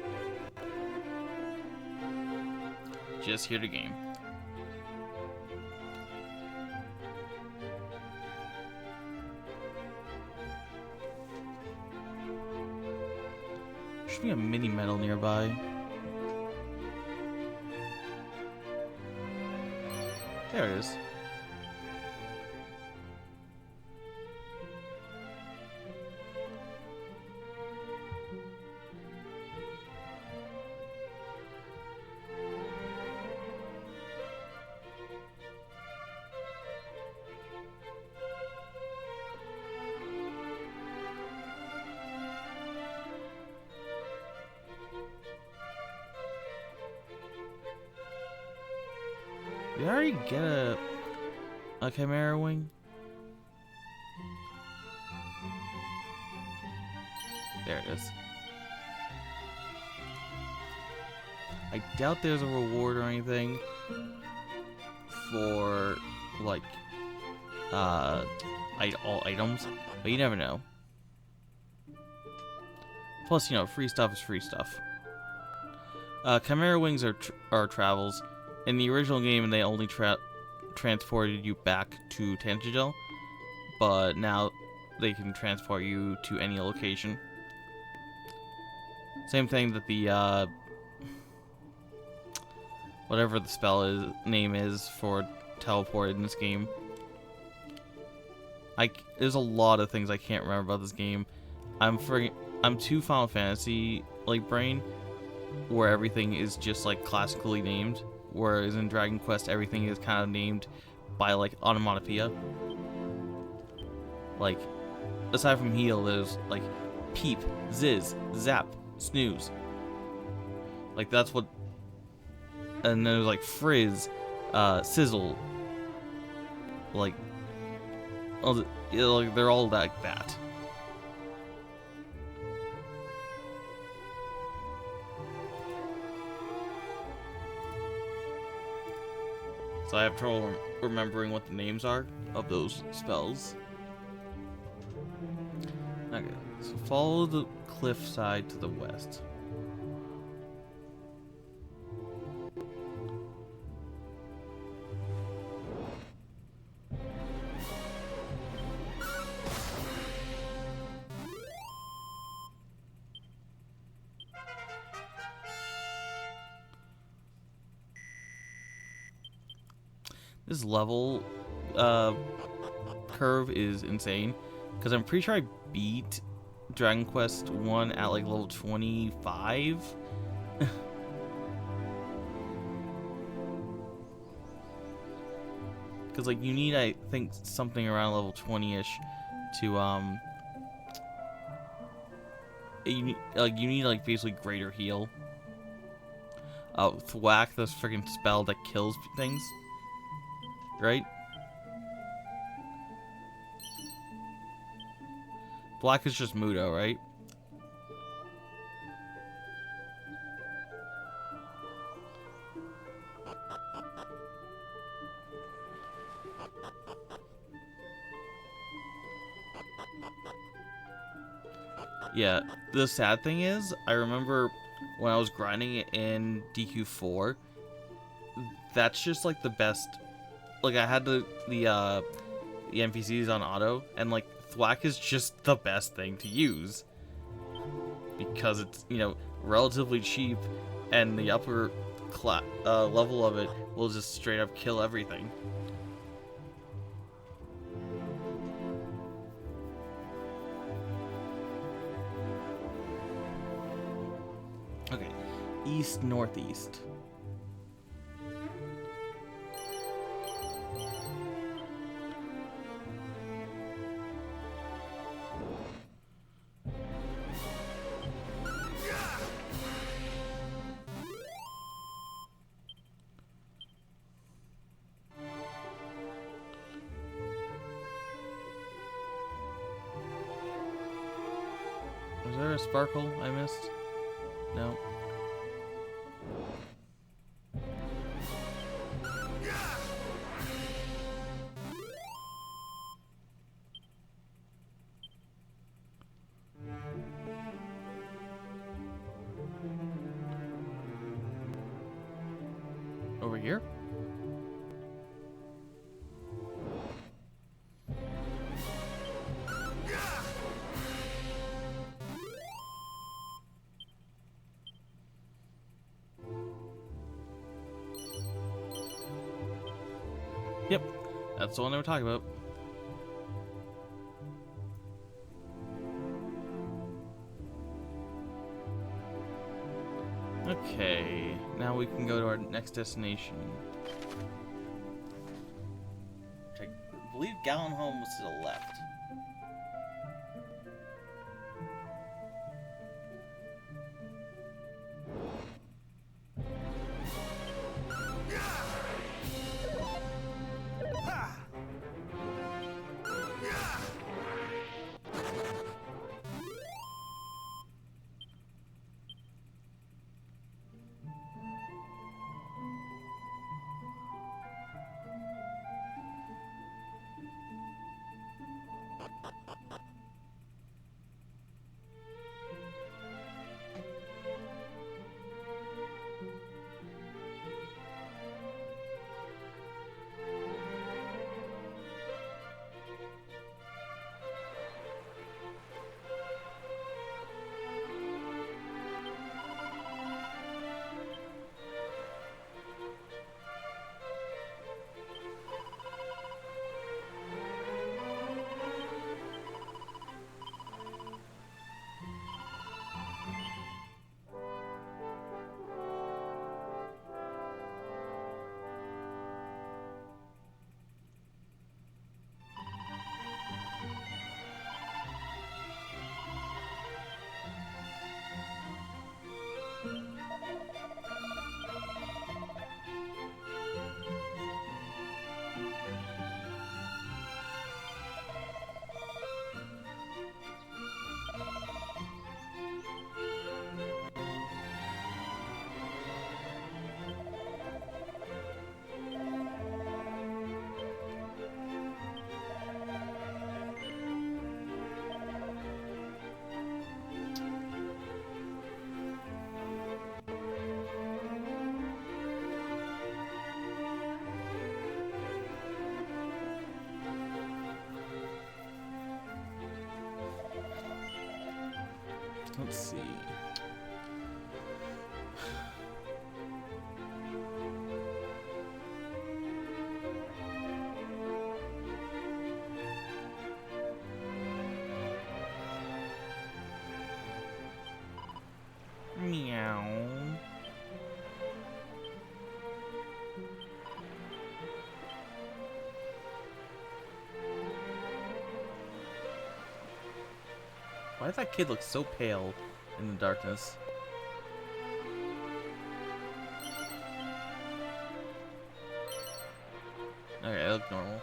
Just here to game. Should be a mini medal nearby. There it is. Did I already get a Chimera wing? There it is. I doubt there's a reward or anything for like all items, but you never know. Plus, you know, free stuff is free stuff. Chimera wings are travels. In the original game, they only transported you back to Tangigel, but now they can transport you to any location. Same thing that the whatever the spell name is for teleport in this game. There's a lot of things I can't remember about this game. I'm too Final Fantasy like brain, where everything is just like classically named, whereas in Dragon Quest everything is kind of named by like onomatopoeia. Like aside from heal, there's like peep, ziz, zap, snooze. Like that's what. And there's like frizz, sizzle. Like, they're all like that. So I have trouble remembering what the names are of those spells. Okay, so follow the cliffside to the west. This level curve is insane, because I'm pretty sure I beat Dragon Quest 1 at like level 25. Because like you need, I think, something around level 20ish to you need like basically greater heal. Thwack, this freaking spell that kills things. Right? Black is just Mudo, right? Yeah, the sad thing is, I remember when I was grinding it in DQ4, that's just like the best. Like I had the NPCs on auto, and like Thwack is just the best thing to use because it's, you know, relatively cheap, and the upper level of it will just straight up kill everything. Okay, east northeast. Was there a sparkle I missed? No. Over here? Yep, that's the one they were talking about. Okay, now we can go to our next destination. I believe Gallon Home was to the left. Let's see. Meow. Why does that kid look so pale in the darkness? Okay, I look normal.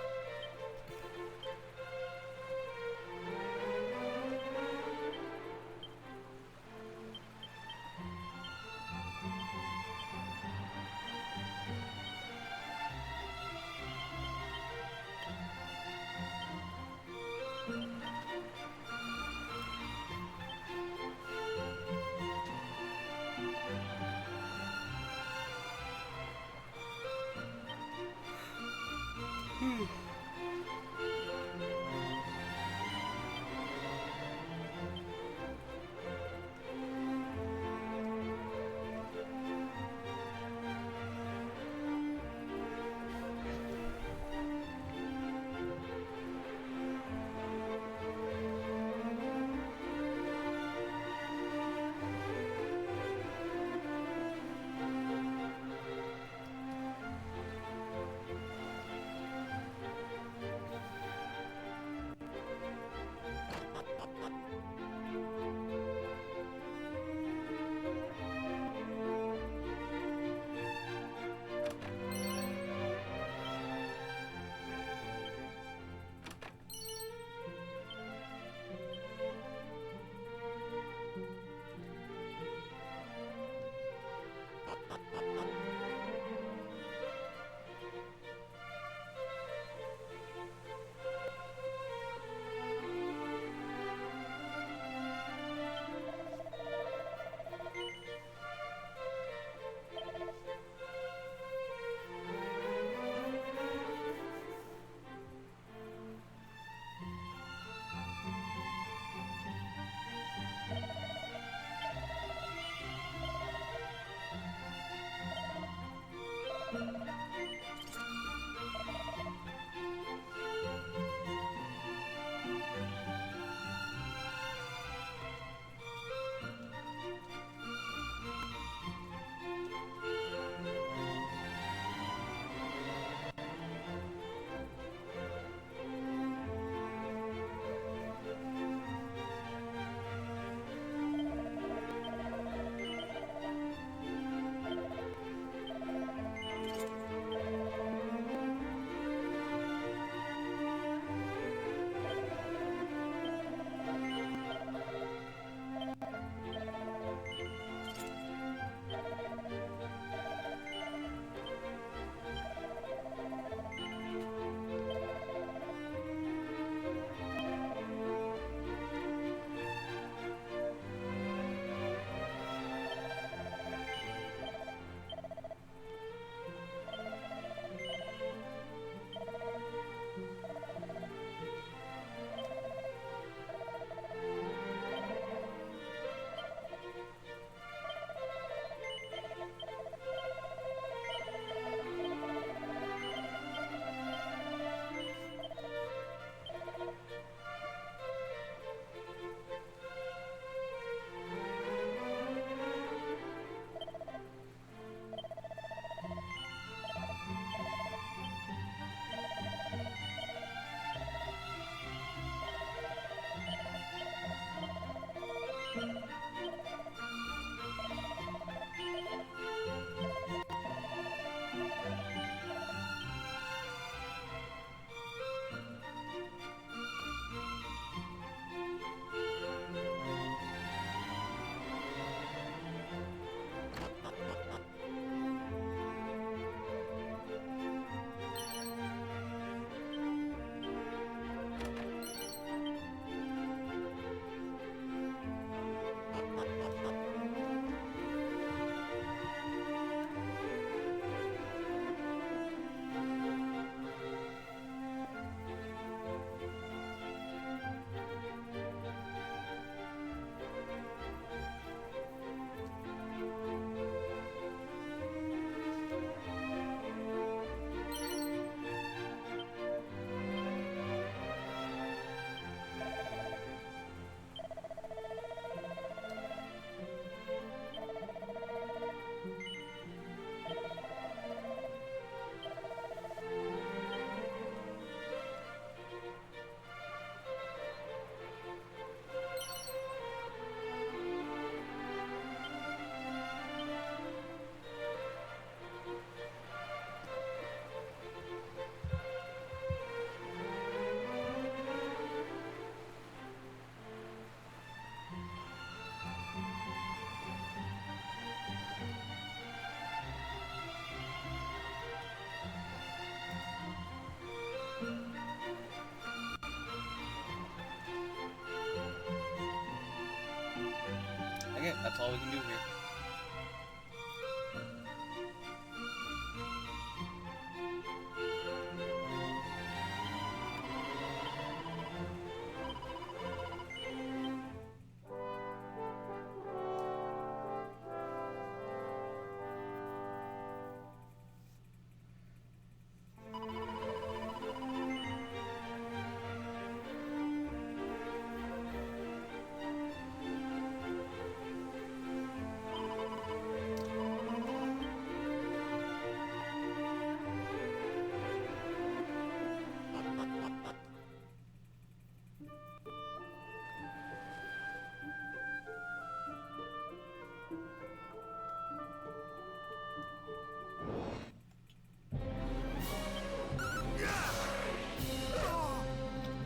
it. That's all we can do here.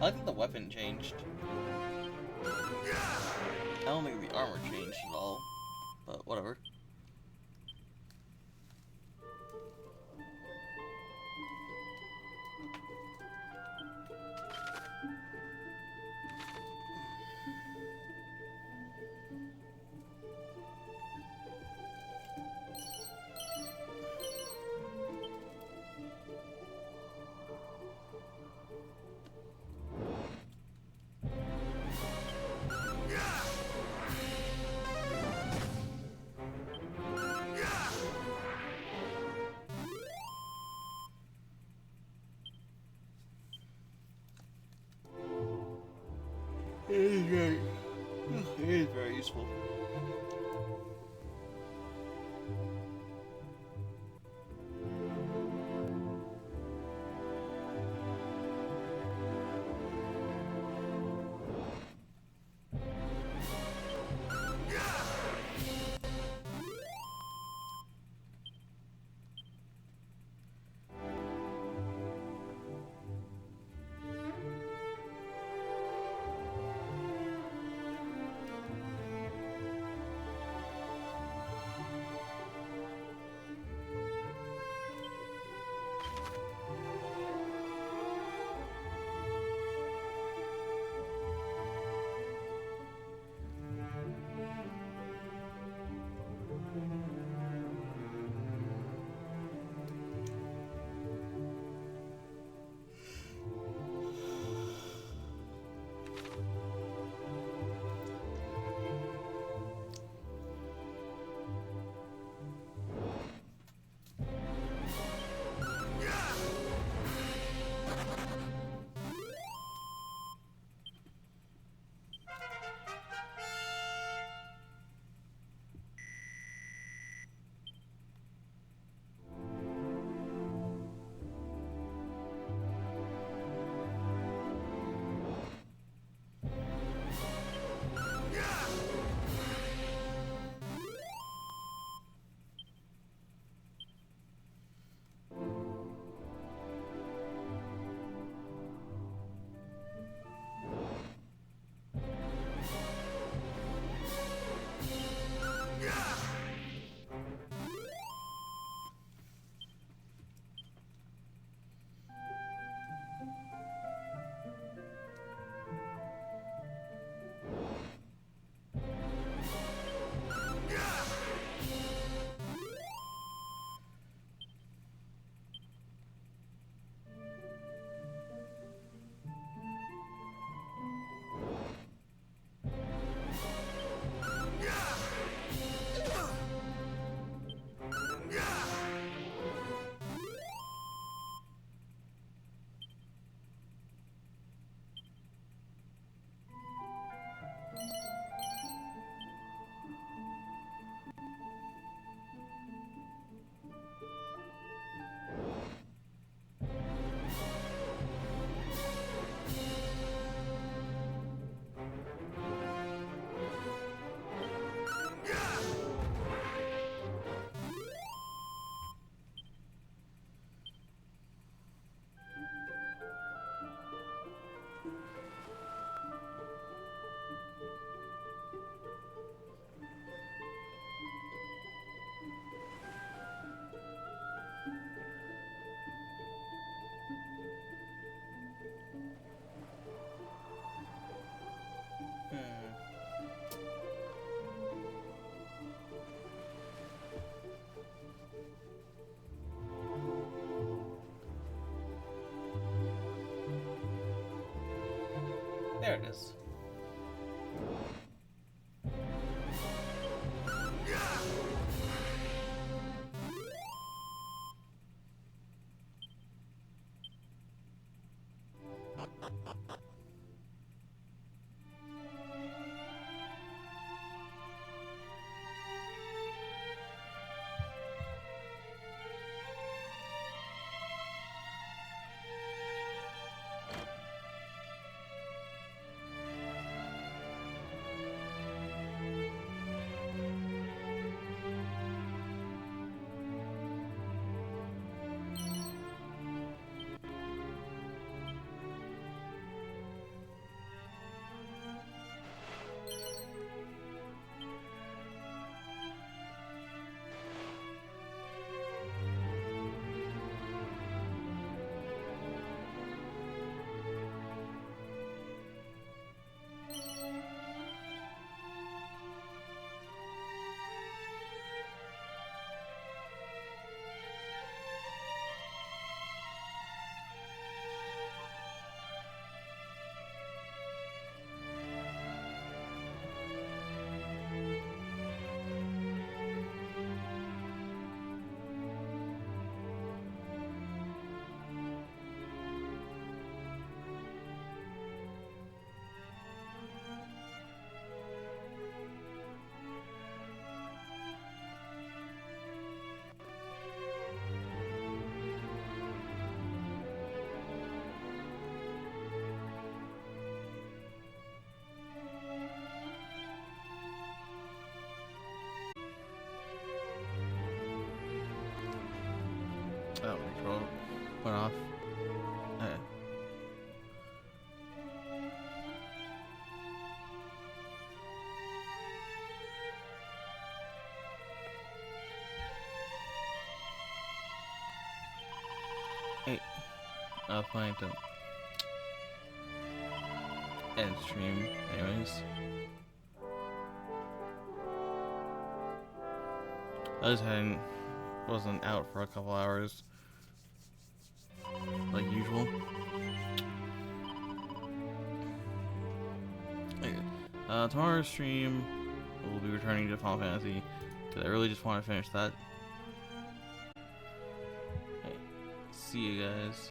I like that the weapon changed. I don't think the armor changed at all, but whatever. It is very useful. There it is. Oh, control went off. Okay. Hey, I was planning to end stream anyways. Wasn't out for a couple hours like usual. Okay. Tomorrow's stream we'll be returning to Final Fantasy because I really just want to finish that. Okay. See you guys.